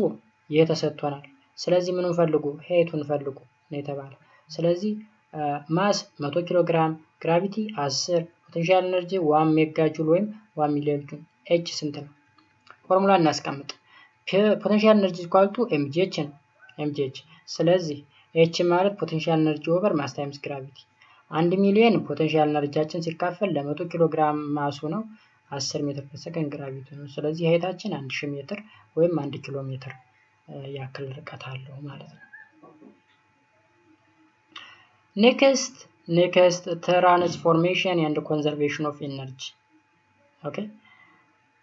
የተሰጥቶናል። ስለዚህ ምኑን ፈልጉ? ሄቱን ፈልጉ ነው የተባለ። ስለዚህ ማስ 100 ኪሎ ግራም፣ ግራቪቲ 10፣ ፖቴንሻል ኤነርጂ 1 ሜጋጁል ወይም 1 ሚሊዮን ጁል። ኤች ስንት ነው? ፎርሙላ እናስቀምጥ። ፖቴንሻል ኤነርጂ ኢኳል ቱ ኤምጂኤች ነው። ኤምጂኤች። ስለዚህ ኤች ማለት ፖቴንሻል ኤነርጂ ኦቨር ማስ ታይምስ ግራቪቲ። 1 ሚሊዮን ፖቴንሻል ኤነርጂያችን ሲካፈል ለ100 ኪሎ ግራም ማሱ ነው 10 ሜትር ፐር ሰከንድ ግራቪቲ ነው። ስለዚህ ሄታችን 1000 ሜትር ወይም 1 ኪሎ ሜትር ያክል ርቀት አለው ማለት ነው። ኔክስት ትራንስፎርሜሽን ኤንድ ኮንዘርቬሽን ኦፍ ኤነርጂ። ኦኬ።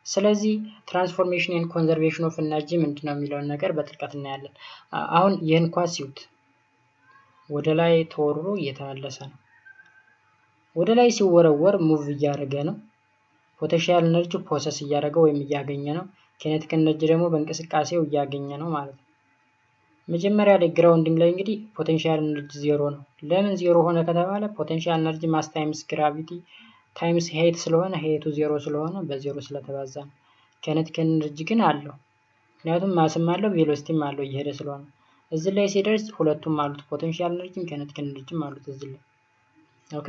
ስለዚህ ትራንስፎርሜሽን ኤንድ ኮንዘርቬሽን ኦፍ ኤነርጂ ምንድነው የሚለውን ነገር በጥልቀት እናያለን። አሁን ይህን ኳስ ይዩት። ወደ ላይ ተወርሮ እየተመለሰ ነው። ወደ ላይ ሲወረወር ሙቭ እያደረገ ነው። ፖቴንሻል ኤነርጂ ፕሮሰስ እያደረገ ወይም እያገኘ ነው። ኬኔቲክ ኤነርጂ ደግሞ በእንቅስቃሴው እያገኘ ነው ማለት ነው። መጀመሪያ ላይ ግራውንዲንግ ላይ እንግዲህ ፖቴንሻል ኤነርጂ 0 ነው። ለምን 0 ሆነ ከተባለ ፖቴንሻል ኤነርጂ ማስ ታይምስ ግራቪቲ ታይምስ ሄት ስለሆነ ሄቱ 0 ስለሆነ በ0 ስለተባዛ ነው። ኬኔቲክ ኤነርጂ ግን አለው። ምክንያቱም ማስም አለው ቬሎሲቲም አለው እየሄደ ስለሆነ። እዚህ ላይ ሲደርስ ሁለቱም አሉት፣ ፖቴንሻል ኤነርጂም ኬኔቲክ ኤነርጂም አሉት እዚህ ላይ። ኦኬ።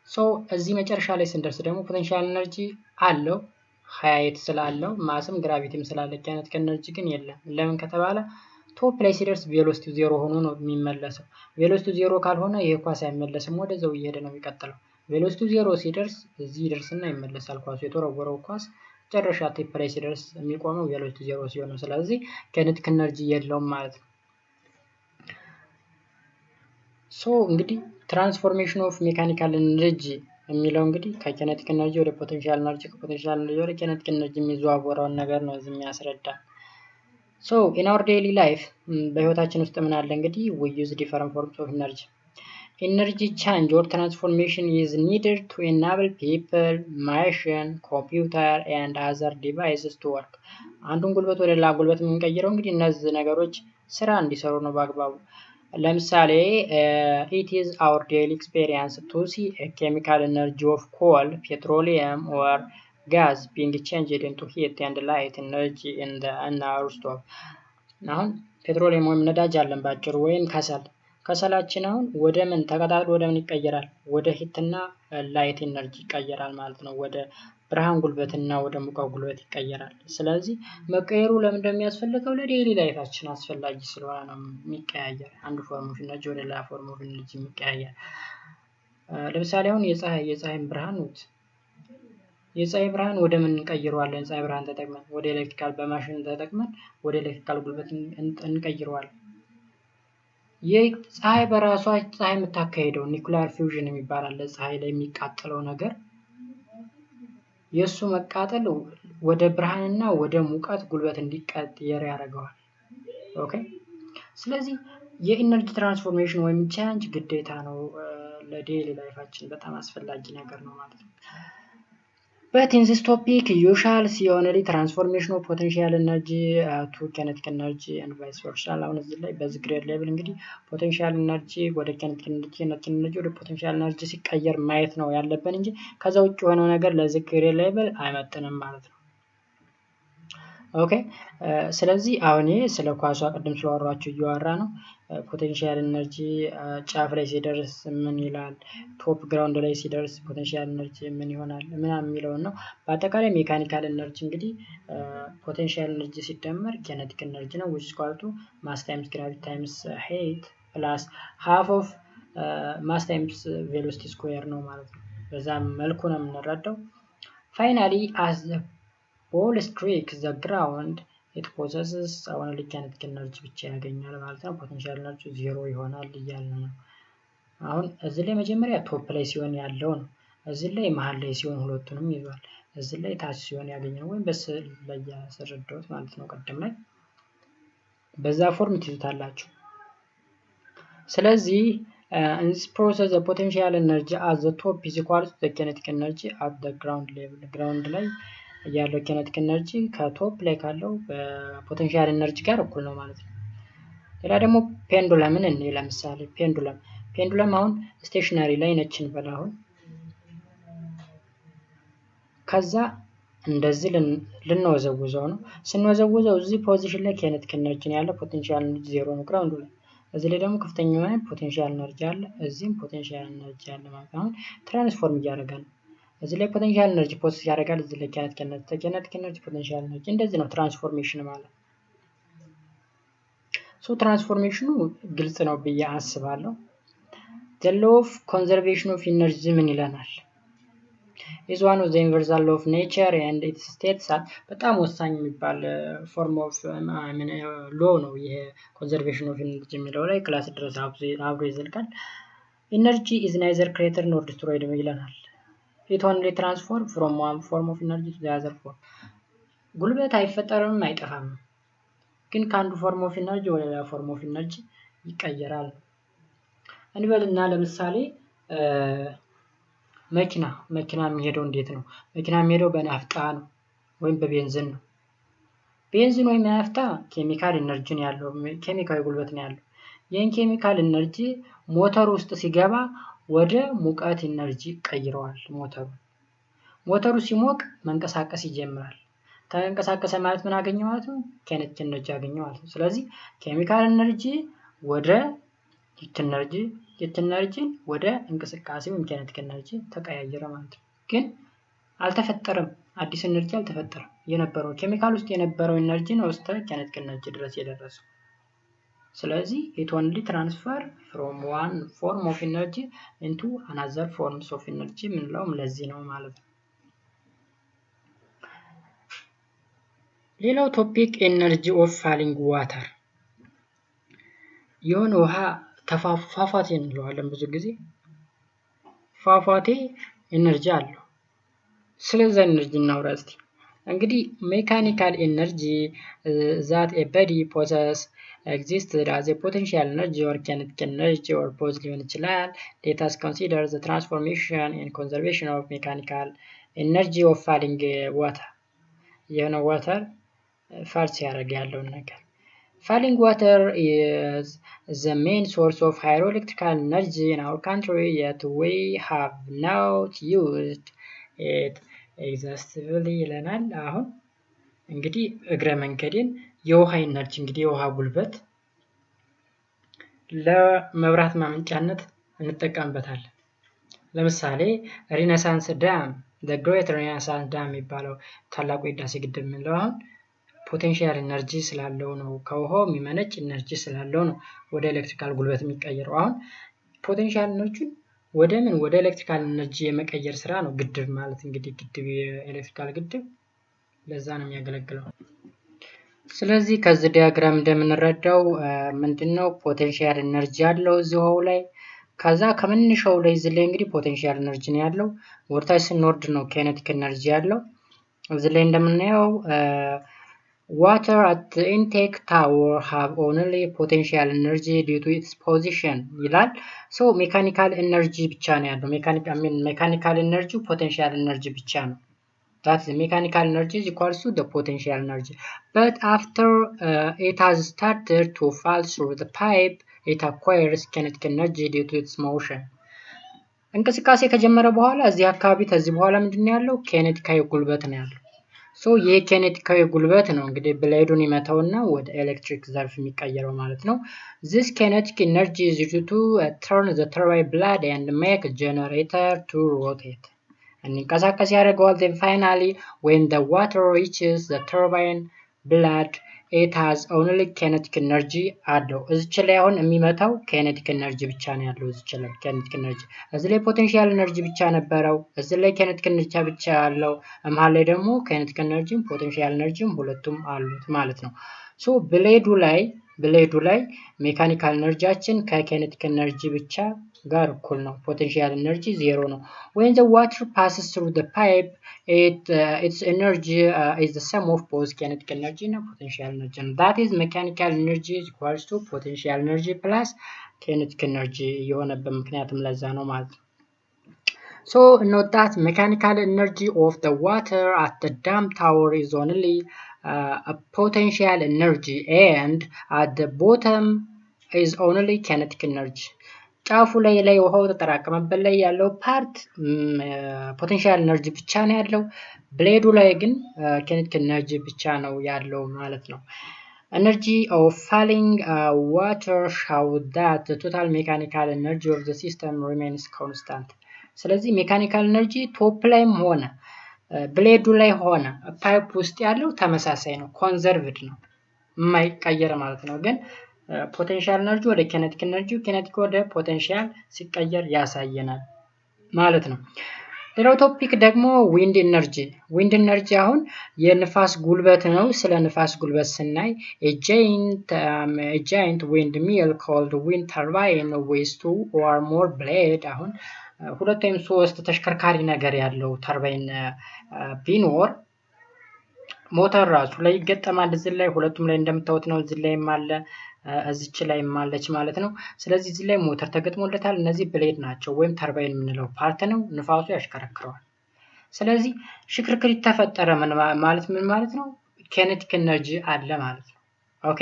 ሶ እዚህ መጨረሻ ላይ ስንደርስ ደግሞ ፖቴንሻል ኤነርጂ አለው ሀይት ስላለው ማስም ግራቪቲም ስላለ ኬኔቲክ ኤነርጂ ግን የለም። ለምን ከተባለ ቶፕ ላይ ሲደርስ ቬሎሲቲው 0 ሆኖ ነው የሚመለሰው። ቬሎሲቲው 0 ካልሆነ ይሄ ኳስ አይመለስም፣ ወደዛው እየሄደ ነው የሚቀጥለው። ቬሎሲቲው 0 ሲደርስ እዚህ ይደርስና ይመለሳል። ኳሱ የተወረወረው ኳስ መጨረሻ ቶፕ ላይ ሲደርስ የሚቆመው ቬሎሲቲው 0 ሲሆን ነው። ስለዚህ ኬኔቲክ ኤነርጂ የለውም ማለት ነው። ሶ እንግዲህ ትራንስፎርሜሽን ኦፍ ሜካኒካል ኤነርጂ የሚለው እንግዲህ ከኬኔቲክ ኤነርጂ ወደ ፖቴንሻል ኤነርጂ፣ ከፖቴንሻል ኤነርጂ ወደ ኬኔቲክ ኤነርጂ የሚዘዋወረውን ነገር ነው እዚህ የሚያስረዳ። ሶ ኢን አወር ዴይሊ ላይፍ በህይወታችን ውስጥ ምን አለ እንግዲህ we use different forms of energy. Energy change or transformation is needed to enable people, machine, computer and other devices to work. አንዱን ጉልበት ወደ ሌላ ጉልበት የምንቀይረው እንግዲህ እነዚህ ነገሮች ስራ እንዲሰሩ ነው በአግባቡ። ለምሳሌ it is our daily experience to see a chemical energy of coal, petroleum or gas being changed into heat and light energy in our stove. አሁን ፔትሮሊየም ወይም ነዳጅ አለን ባጭሩ፣ ወይም ከሰላችን አሁን ወደ ምን ተቀጣጥሎ ወደ ምን ይቀየራል? ወደ ሂትና ላይት ኤነርጂ ይቀየራል ማለት ነው። ወደ ብርሃን ጉልበትና ወደ ሙቀት ጉልበት ይቀየራል። ስለዚህ መቀየሩ ለምን እንደሚያስፈልገው ለዴይሊ ላይፋችን አስፈላጊ ስለሆነ ነው የሚቀያየር። አንዱ ፎርም ኦፍ ኤነርጂ ወደ ሌላ ፎርም ኦፍ ኤነርጂ የሚቀያየር። ለምሳሌ አሁን የፀሐይን ብርሃን ነው። የፀሐይ ብርሃን ወደ ምን እንቀይረዋለን? የፀሐይ ብርሃን ተጠቅመን ወደ ኤሌክትሪካል በማሽን ተጠቅመን ወደ ኤሌክትሪካል ጉልበት እንቀይረዋለን። የፀሐይ በራሷ ፀሐይ የምታካሄደው ኒኩሊየር ፊውዥን የሚባል አለ። ፀሐይ ላይ የሚቃጠለው ነገር የሱ መቃጠል ወደ ብርሃንና ወደ ሙቀት ጉልበት እንዲቀየር ያደርገዋል። ኦኬ። ስለዚህ የኢነርጂ ትራንስፎርሜሽን ወይም ቼንጅ ግዴታ ነው ለዴይሊ ላይፋችን በጣም አስፈላጊ ነገር ነው ማለት ነው። But in this topic you shall see only transformation of potential energy to kinetic energy and vice versa. አሁን እዚህ ላይ በዚህ ግሬድ ሌቭል እንግዲህ ፖቴንሻል ኤነርጂ ወደ kinetic ኤነርጂ ወደ ፖቴንሻል ኤነርጂ ሲቀየር ማየት ነው ያለብን እንጂ ከዛ ውጭ የሆነው ነገር ለዚህ ግሬድ ሌቭል አይመጥንም ማለት ነው። ኦኬ። ስለዚህ አሁን ይሄ ስለ ኳሷ ቅድም ስለወራችሁ እያወራ ነው። ፖቴንሻል ኤነርጂ ጫፍ ላይ ሲደርስ ምን ይላል፣ ቶፕ ግራውንድ ላይ ሲደርስ ፖቴንሻል ኤነርጂ ምን ይሆናል ምናምን የሚለውን ነው። በአጠቃላይ ሜካኒካል ኤነርጂ እንግዲህ ፖቴንሻል ኤነርጂ ሲደመር ኬኔቲክ ኤነርጂ ነው which is equal to mass times gravity times height plus half of mass times velocity square ነው ማለት ነው። በዛ መልኩ ነው የምንረዳው። finally as the ball strikes the ground it possesses only kinetic energy ብቻ ያገኛል ማለት ነው። ፖቴንሻል ኤነርጂ 0 ይሆናል እያልን ነው። አሁን እዚህ ላይ መጀመሪያ ቶፕ ላይ ሲሆን ያለው ነው። እዚህ ላይ መሃል ላይ ሲሆን ሁለቱንም ይዟል። እዚህ ላይ ታች ሲሆን ያገኘው ወይም በስዕል ላይ ያስረዳሁት ማለት ነው። ቀደም ላይ በዛ ፎርም ትይዙታላችሁ። ስለዚህ in this process the potential energy at the top is equal to the kinetic energy at the ground level. ground ላይ ያለው kinetic energy ከቶፕ ላይ ካለው በፖቴንሻል ኤነርጂ ጋር እኩል ነው ማለት ነው። ሌላ ደግሞ ፔንዱለምን እንይ። ለምሳሌ ፔንዱለም አሁን ስቴሽነሪ ላይ ነችን በላሁን ከዛ እንደዚህ ልንወዘውዘው ነው። ስንወዘውዘው እዚህ ፖዚሽን ላይ kinetic energy ያለው ፖቴንሻል ኤነርጂ 0 ነው ግራውንዱ ላይ። እዚህ ላይ ደግሞ ከፍተኛ የሆነ ፖቴንሻል ኤነርጂ አለ፣ እዚህም ፖቴንሻል ኤነርጂ አለ ማለት ነው። ትራንስፎርም እያደረገ ነው። እዚህ ላይ ፖቴንሻል ኤነርጂ ፖስት ያደርጋል፣ እዚህ ላይ kinetic energy ፖቴንሻል ኤነርጂ እንደዚህ ነው ትራንስፎርሜሽን ማለት። ሶ ትራንስፎርሜሽኑ ግልጽ ነው ብዬ አስባለሁ። the law of conservation of energy ምን ይለናል? is one of the universal law of nature and it states that በጣም ወሳኝ የሚባል ፎርም ኦፍ law ነው ይሄ conservation of energy የሚለው ላይ ክላስ ድረስ አብሮ ይዘልቃል። energy is neither created nor destroyed ይለናል። it only transforms from one form of energy to the other form. ጉልበት አይፈጠርም አይጠፋም፣ ግን ከአንዱ ፎርም ኦፍ ኤነርጂ ወደ ሌላ ፎርም ኦፍ ኤነርጂ ይቀየራል እንበልና ለምሳሌ መኪና የሚሄደው እንዴት ነው? መኪና የሚሄደው በናፍጣ ነው ወይም በቤንዚን ነው። ቤንዚን ወይም ናፍጣ ኬሚካል ኤነርጂ ነው ያለው፣ ኬሚካል ጉልበት ነው ያለው። ይህን ኬሚካል ኤነርጂ ሞተር ውስጥ ሲገባ ወደ ሙቀት ኤነርጂ ቀይረዋል። ሞተሩ ሲሞቅ መንቀሳቀስ ይጀምራል። ተንቀሳቀሰ ማለት ምን አገኘ ማለት ነው? kinetic energy አገኘ ማለት ነው። ስለዚህ ኬሚካል ኤነርጂ ወደ ሂት ኤነርጂ ወደ እንቅስቃሴ ወይም kinetic energy ተቀያየረ ማለት ነው። ግን አልተፈጠረም፣ አዲስ ኤነርጂ አልተፈጠረም። የነበረው ኬሚካል ውስጥ የነበረው ኤነርጂ ነው እስከ kinetic energy ድረስ የደረሰው። ስለዚህ it only transfer from one form of energy into another forms of energy ምንለውም ለዚህ ነው ማለት ነው። ሌላው ቶፒክ ኤነርጂ ኦፍ ፋሊንግ ዋተር። የሆነ ውሃ ፏፏቴ እንለዋለን ብዙ ጊዜ። ፏፏቴ ኤነርጂ አለው። ስለዚህ ኤነርጂ እናውራ እስቲ። እንግዲህ ሜካኒካል ኤነርጂ that a body possesses exists as a potential energy or kinetic energy or both ሊሆን ይችላል። let us consider the transformation and conservation of mechanical energy of falling water. የሆነ ዋተር ፋል ሲያደርግ ያለውን ነገር falling water is the main source of hydroelectrical energy in our country, yet we have not used it exhaustively ይለናል። አሁን እንግዲህ እግረ መንገድን የውሃ ኤነርጂ እንግዲህ የውሃ ጉልበት ለመብራት ማመንጫነት እንጠቀምበታለን። ለምሳሌ ሪነሳንስ ዳም the great renaissance dam የሚባለው ታላቁ የህዳሴ ግድብ የምንለው አሁን ፖቴንሻል ኤነርጂ ስላለው ነው፣ ከውሃው የሚመነጭ ኤነርጂ ስላለው ነው ወደ ኤሌክትሪካል ጉልበት የሚቀየረው። አሁን ፖቴንሻል ኤነርጂን ወደ ኤሌክትሪካል ኤነርጂ የመቀየር ስራ ነው ግድብ ማለት። እንግዲህ ግድብ የኤሌክትሪካል ግድብ ለዛ ነው የሚያገለግለው። ስለዚህ ከዚህ ዲያግራም እንደምንረዳው ምንድነው ፖቴንሻል ኤነርጂ ያለው እዚህ ውሃው ላይ፣ ከዛ ከመነሻው ላይ እዚህ ላይ እንግዲህ ፖቴንሻል ኤነርጂ ነው ያለው፣ ወርታች ስንወርድ ነው kinetic ኤነርጂ ያለው። እዚህ ላይ እንደምናየው water at the intake tower have only potential energy due to its position ይላል። so ሜካኒካል ኤነርጂ ብቻ ነው ያለው። ሜካኒካል ኤነርጂ ፖቴንሻል ኤነርጂ ብቻ ነው። that the mechanical energy is equal to the potential energy, but after it has started to fall through the pipe it acquires kinetic energy due to its motion. እንቅስቃሴ ከጀመረ በኋላ እዚህ አካባቢ ከዚህ በኋላ ምንድነው ያለው? ኬኔቲካዊ ጉልበት ነው ያለው። ሶ ይሄ ኬኔቲካዊ ጉልበት ነው እንግዲህ ብሌዱን ይመታውና ወደ ኤሌክትሪክ ዘርፍ የሚቀየረው ማለት ነው። this kinetic energy is used to turn the turbine blade and make a generator to rotate. እንዲንቀሳቀስ ያደርገዋል። then finally when the water reaches the turbine blade it has only kinetic energy አለው። እዚች ላይ አሁን የሚመታው kinetic energy ብቻ ነው ያለው። እዚች ላይ kinetic energy፣ እዚህ ላይ potential energy ብቻ ነበረው። እዚህ ላይ kinetic energy ብቻ ያለው፣ መሃል ላይ ደግሞ kinetic energy potential energy ሁለቱም አሉት ማለት ነው። ሶ ብሌዱ ላይ ሜካኒካል ኤነርጂያችን ከkinetic energy ብቻ ጋር እኩል ነው። potential energy 0 ነው። when the water passes through the pipe, its energy is the sum of both kinetic energy and potential energy. That is, mechanical energy is equals to potential energy plus kinetic energy የሆነበት ምክንያቱም ለዛ ነው ማለት ነው። So note that mechanical energy of the water at the dam tower is only a potential energy, and at the bottom is only kinetic energy. ጫፉ ላይ ውሃው ተጠራቀመበት ላይ ያለው ፓርት ፖቴንሻል ኤነርጂ ብቻ ነው ያለው። ብሌዱ ላይ ግን kinetic energy ብቻ ነው ያለው ማለት ነው። Energy of falling water show that the total mechanical energy of the system remains constant. ስለዚህ ሜካኒካል ኤነርጂ ቶፕ ላይም ሆነ ብሌዱ ላይ ሆነ ፓይፕ ውስጥ ያለው ተመሳሳይ ነው፣ ኮንዘርቭድ ነው፣ የማይቀየር ማለት ነው። ግን ፖቴንሻል ኤነርጂ ወደ kinetic ኤነርጂ፣ kinetic ወደ ፖቴንሻል ሲቀየር ያሳየናል ማለት ነው። ሌላው ቶፒክ ደግሞ ዊንድ ኤነርጂ። ዊንድ ኤነርጂ አሁን የንፋስ ጉልበት ነው። ስለ ንፋስ ጉልበት ስናይ a giant windmill called wind turbine with 2 or more blade፣ አሁን ሁለት ወይም ሶስት ተሽከርካሪ ነገር ያለው ተርባይን ቢኖር ሞተር ራሱ ላይ ይገጠማል። እዚህ ላይ ሁለቱም ላይ እንደምታዩት ነው። እዚህ ላይም አለ፣ እዚች ላይም አለች ማለት ነው። ስለዚህ እዚህ ላይ ሞተር ተገጥሞለታል። እነዚህ ብሌድ ናቸው ወይም ተርባይን የምንለው ፓርት ነው። ንፋሱ ያሽከረክረዋል። ስለዚህ ሽክርክሪት ተፈጠረ ማለት ምን ማለት ነው? kinetic energy አለ ማለት ነው። ኦኬ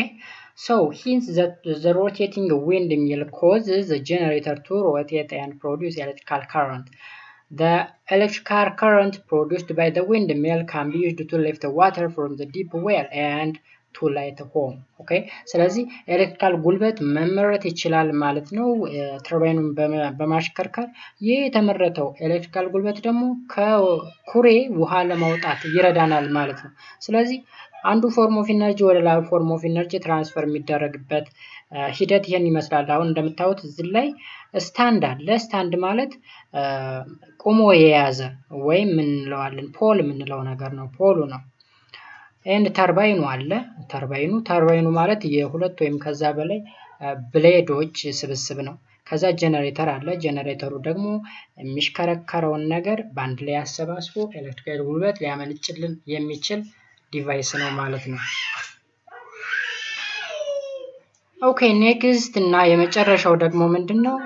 so hence that the rotating windmill causes the generator to rotate and produce electrical current. The electrical current produced by the windmill can be used to lift the water from the deep well and to light home. okay ስለዚህ ኤሌክትሪካል ጉልበት መመረት ይችላል ማለት ነው ተርባይኑን በማሽከርከር። ይህ የተመረተው ኤሌክትሪካል ጉልበት ደግሞ ከኩሬ ውሃ ለማውጣት ይረዳናል ማለት ነው። ስለዚህ አንዱ ፎርም ኦፍ ኢነርጂ ወደ ሌላ ፎርም ኦፍ ኢነርጂ ትራንስፈር የሚደረግበት ሂደት ይሄን ይመስላል። አሁን እንደምታዩት እዚህ ላይ ስታንድ አለ። ስታንድ ማለት ቆሞ የያዘ ወይም ምን እንለዋለን? ፖል የምንለው ነገር ነው። ፖሉ ነው። ኤንድ ተርባይኑ አለ። ተርባይኑ ማለት የሁለት ወይም ከዛ በላይ ብሌዶች ስብስብ ነው። ከዛ ጀነሬተር አለ። ጀነሬተሩ ደግሞ የሚሽከረከረውን ነገር በአንድ ላይ አሰባስቦ ኤሌክትሪካል ጉልበት ሊያመነጭልን የሚችል ዲቫይስ ነው ማለት ነው። ኦኬ ኔክስት እና የመጨረሻው ደግሞ ምንድነው?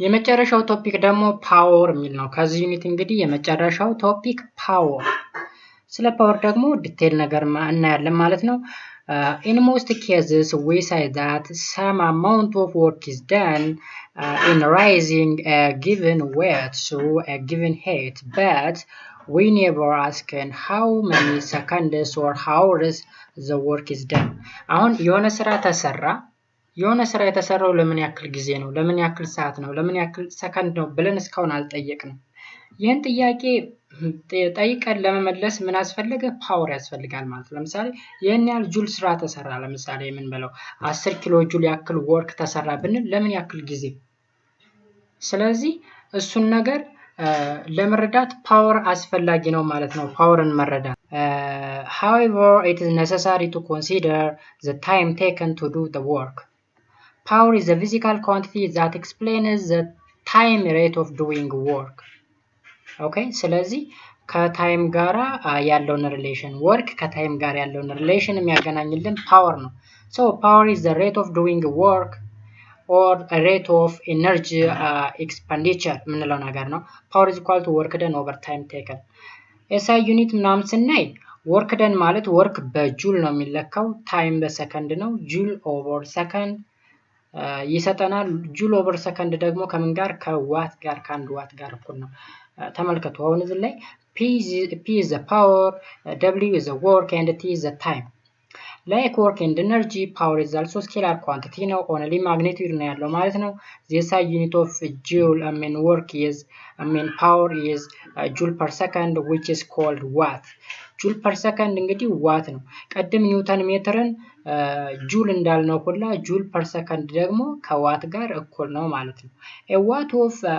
የመጨረሻው ቶፒክ ደግሞ ፓወር የሚል ነው። ከዚህ ዩኒት እንግዲህ የመጨረሻው ቶፒክ ፓወር። ስለ ፓወር ደግሞ ዲቴል ነገር እናያለን ማለት ነው። in most cases we say that some amount of work is done in raising a given weight through a given height, but we never ask how many seconds or hours the work is done. አሁን የሆነ ስራ የተሰራው ለምን ያክል ጊዜ ነው፣ ለምን ያክል ሰዓት ነው፣ ለምን ያክል ሰከንድ ነው ብለን እስካሁን አልጠየቅንም። ይህን ጥያቄ ጠይቀን ለመመለስ ምን አስፈልገ? ፓወር ያስፈልጋል ማለት ነው። ለምሳሌ ይህን ያህል ጁል ስራ ተሰራ፣ ለምሳሌ የምንበለው 10 ኪሎ ጁል ያክል ወርክ ተሰራ ብንል ለምን ያክል ጊዜ? ስለዚህ እሱን ነገር ለመረዳት ፓወር አስፈላጊ ነው ማለት ነው። ፓወርን መረዳት however it is necessary to consider the time taken to do the work. Power is a physical quantity that explains the time rate of doing work. okay ስለዚህ ከታይም ጋራ ያለውን ሪሌሽን ወርክ ከታይም ጋር ያለውን ሪሌሽን የሚያገናኝልን ፓወር ነው። so power is the rate of doing work or a rate of energy expenditure ምንለው ነገር ነው። power is equal to work done over time taken. SI ዩኒት ምናምን ስናይ work done ማለት ወርክ በጁል ነው የሚለካው፣ ታይም በሰከንድ ነው። ጁል ኦቨር ሰከንድ ይሰጠናል። ጁል ኦቨር ሰከንድ ደግሞ ከምን ጋር? ከዋት ጋር፣ ከአንድ ዋት ጋር እኩል ነው። ተመልከቱ አሁን እዚህ ላይ P is the power, W is the work and T is the time. like work and energy, power is also scalar quantity ነው። only magnitude ነው ያለው ማለት ነው። the SI unit of joule work is power is joule per second which is called watt. ጁል ፐር ሰከንድ እንግዲህ ዋት ነው። ቀድም ኒውተን ሜትርን ጁል እንዳልነው ሁላ ጁል ፐር ሰከንድ ደግሞ ከዋት ጋር እኩል ነው ማለት ነው።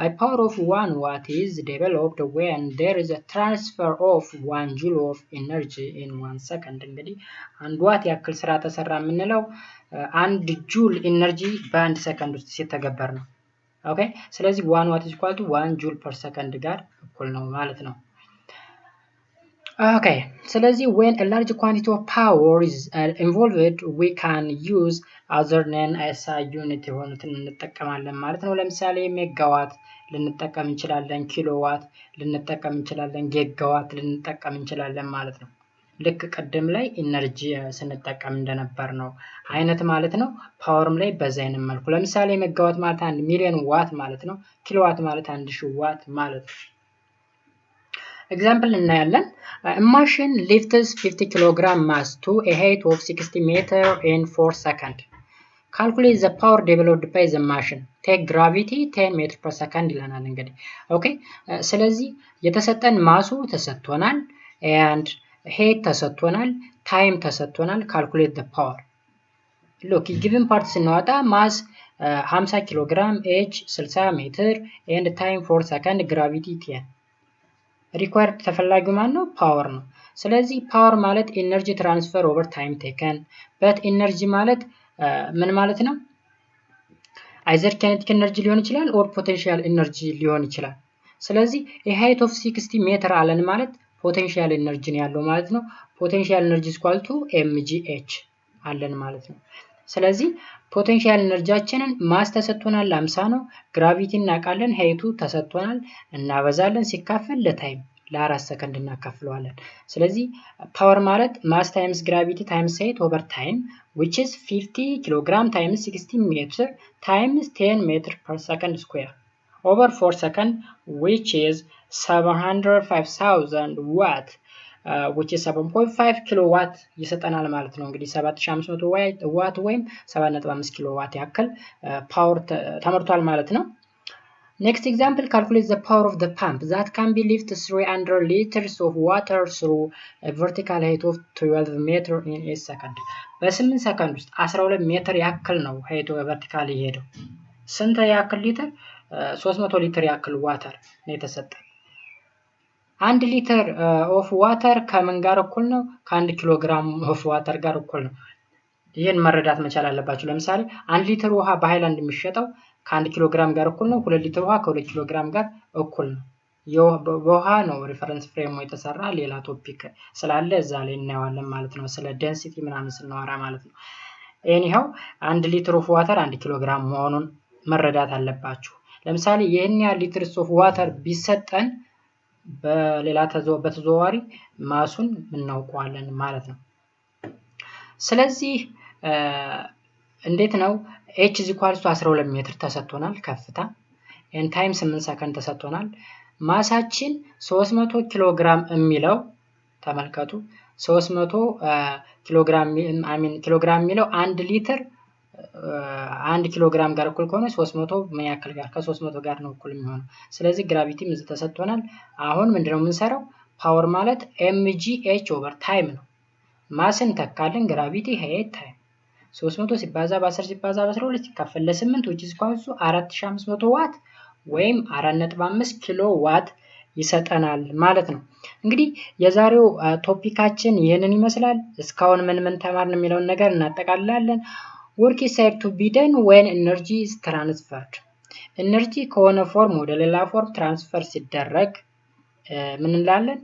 a power of 1 watt is developed when there is a transfer of 1 joule of energy in 1 second እንግዲህ 1 ዋት ያክል ስራ ተሰራ የምንለው 1 ጁል ኢነርጂ በ1 ሰከንድ ውስጥ ሲተገበር ነው። ኦኬ ስለዚህ 1 watt is equal to 1 joule per second ጋር እኩል ነው ማለት ነው። ኦኬ ስለዚህ when a large quantity of power is involved we can use other than SI unit የሆኑትን እንጠቀማለን ማለት ነው። ለምሳሌ ሜጋዋት ልንጠቀም እንችላለን፣ ኪሎዋት ልንጠቀም እንችላለን፣ ጊጋዋት ልንጠቀም እንችላለን ማለት ነው። ልክ ቀደም ላይ ኢነርጂ ስንጠቀም እንደነበር ነው አይነት ማለት ነው። ፓወርም ላይ በዛ አይነት መልኩ ለምሳሌ ሜጋዋት ማለት 1 ሚሊዮን ዋት ማለት ነው። ኪሎዋት ማለት 1000 ዋት ማለት ነው። ኤግዛምፕል እናያለን። a machine lifts 50 kg mass to a height of 60 meter in 4 seconds. calculate the power developed by the machine. take gravity 10 meter per second ይለናል እንግዲህ ኦኬ ስለዚህ የተሰጠን ማሱ ተሰጥቶናል and height ተሰጥቶናል time ተሰጥቶናል calculate the power. look given part ስናወጣ ማስ 50 ኪሎ ግራም ኤጅ 60 ሜትር and time 4 second gravity 10 required ተፈላጊው ማን ነው ፓወር ነው። ስለዚህ ፓወር ማለት ኤነርጂ ትራንስፈር ኦቨር ታይም ቴከን በት ኤነርጂ ማለት ምን ማለት ነው? አይዘር ኬኔቲክ ኤነርጂ ሊሆን ይችላል ኦር ፖቴንሻል ኤነርጂ ሊሆን ይችላል። ስለዚህ a height of 60 ሜትር አለን ማለት ፖቴንሻል ኤነርጂ ነው ያለው ማለት ነው። ፖቴንሻል ኤነርጂ ኢኳል ቱ mgh አለን ማለት ነው። ስለዚህ ፖቴንሻል ኤነርጂያችንን ማስ ተሰጥቶናል 50 ነው። ግራቪቲ እናውቃለን ሄይቱ ተሰጥቶናል እናበዛለን ሲካፈል ለታይም ለ4 ሰከንድ እናካፍለዋለን። ስለዚህ ፓወር ማለት ማስ ታይምስ ግራቪቲ ታይምስ ሄይት ኦቨር ታይም which is 50 kg times 60 meter times 10 meter per second square over 4 second which is 705,000 watt which is 7.5 kilowatt ይሰጠናል ማለት ነው። እንግዲህ 7500 ዋት ወይም 7.5 ኪሎዋት ያክል ፓወር ተመርቷል ማለት ነው። next example calculate the power of the pump that can be lifted 300 liters of water through a vertical height of 12 meter in 8 second በ8 ሰከንድ ውስጥ 12 ሜትር ያክል ነው ሄይቱ ቨርቲካሊ ሄደው ስንት ያክል ሊትር 300 ሊትር ያክል ዋተር ነው የተሰጠ። 1 ሊትር ኦፍ ዋተር ከምን ጋር እኩል ነው? ከ1 ኪሎ ግራም ኦፍ ዋተር ጋር እኩል ነው። ይሄን መረዳት መቻል አለባችሁ። ለምሳሌ 1 ሊትር ውሃ በሃይላንድ የሚሸጠው ከ1 ኪሎ ግራም ጋር እኩል ነው። 2 ሊትር ውሃ ከ2 ኪሎ ግራም ጋር እኩል ነው። በውሃ ነው ሪፈረንስ ፍሬሙ የተሰራ ሌላ ቶፒክ ስላለ እዛ ላይ እናየዋለን ማለት ነው። ስለ ዴንሲቲ ምናምን ስናወራ ማለት ነው። ኤኒሃው 1 ሊትር ኦፍ ዋተር 1 ኪሎ ግራም መሆኑን መረዳት አለባችሁ። ለምሳሌ ይሄን ያህል ሊትር ኦፍ ዋተር ቢሰጠን በሌላ በተዘዋዋሪ ማሱን እናውቀዋለን ማለት ነው። ስለዚህ እንዴት ነው h is equal to 12 ሜትር ተሰጥቶናል ከፍታ and time 8 ሰከንድ ተሰጥቶናል። ማሳችን 300 ኪሎ ግራም የሚለው ተመልከቱ 300 ኪሎ ግራም የሚለው 1 ሊትር 1 ኪሎ ግራም ጋር እኩል ከሆነ 300 ምን ያክል ጋር ከ300 ጋር ነው እኩል የሚሆነው። ስለዚህ ግራቪቲም እዚህ ተሰጥቶናል። አሁን ምንድነው የምንሰራው? ፓወር ማለት mgh ኦቨር ታይም ነው። ማስን ተካልን ግራቪቲ ሄይት ታይም 300 ሲባዛ በ10 ሲባዛ በ12 ሲካፈል ለ8 which is equal to 4500 ዋት ወይም 4.5 ኪሎ ዋት ይሰጠናል ማለት ነው። እንግዲህ የዛሬው ቶፒካችን ይሄንን ይመስላል። እስካሁን ምን ተማርን የሚለውን ነገር እናጠቃልላለን። work is said to be done when energy is transferred ኤነርጂ ከሆነ ፎርም ወደ ሌላ ፎርም ትራንስፈር ሲደረግ ምን እንላለን?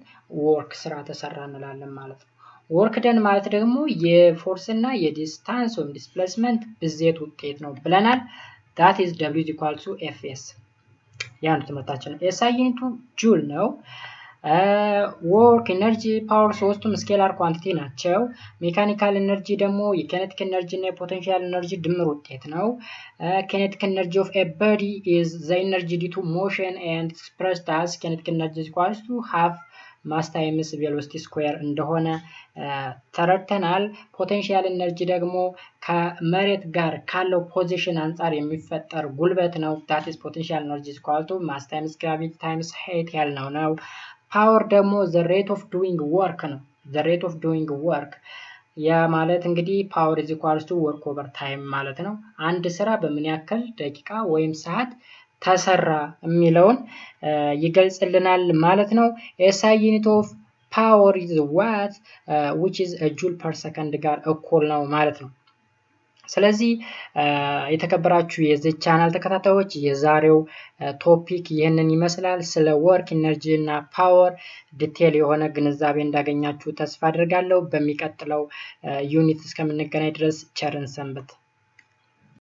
ወርክ ስራ ተሰራ እንላለን ማለት ነው። ወርክ ደን ማለት ደግሞ የፎርስ እና የዲስታንስ ወይም ዲስፕሌስመንት ብዜት ውጤት ነው ብለናል። that is w is equal to fs ያን ትምህርታችን SI ዩኒቱ ጁል ነው። ወርክ ኤነርጂ ፓወር ሶስቱም ስኬላር ኳንቲቲ ናቸው። ሜካኒካል ኤነርጂ ደግሞ የኬኔቲክ ኤነርጂ እና የፖቴንሻል ኤነርጂ ድምር ውጤት ነው። kinetic energy of a body is the energy due to motion and expressed as kinetic energy is equal to half mass times velocity square እንደሆነ ተረድተናል። ፖቴንሻል ኤነርጂ ደግሞ ከመሬት ጋር ካለው ፖዚሽን አንፃር የሚፈጠር ጉልበት ነው። that is potential energy is equal to mass times gravity times height ያልነው ነው። ፓወር ደግሞ the rate of doing work ነው። the rate of doing work ያ ማለት እንግዲህ power is equals to work over time ማለት ነው። አንድ ስራ በምን ያክል ደቂቃ ወይም ሰዓት ተሰራ የሚለውን ይገልጽልናል ማለት ነው። SI unit of power is watt which is a joule per second ጋር እኩል ነው ማለት ነው። ስለዚህ የተከበራችሁ የዚህ ቻናል ተከታታዮች የዛሬው ቶፒክ ይህንን ይመስላል። ስለ ወርክ ኢነርጂ እና ፓወር ዲቴል የሆነ ግንዛቤ እንዳገኛችሁ ተስፋ አድርጋለሁ። በሚቀጥለው ዩኒት እስከምንገናኝ ድረስ ቸርን ሰንብት።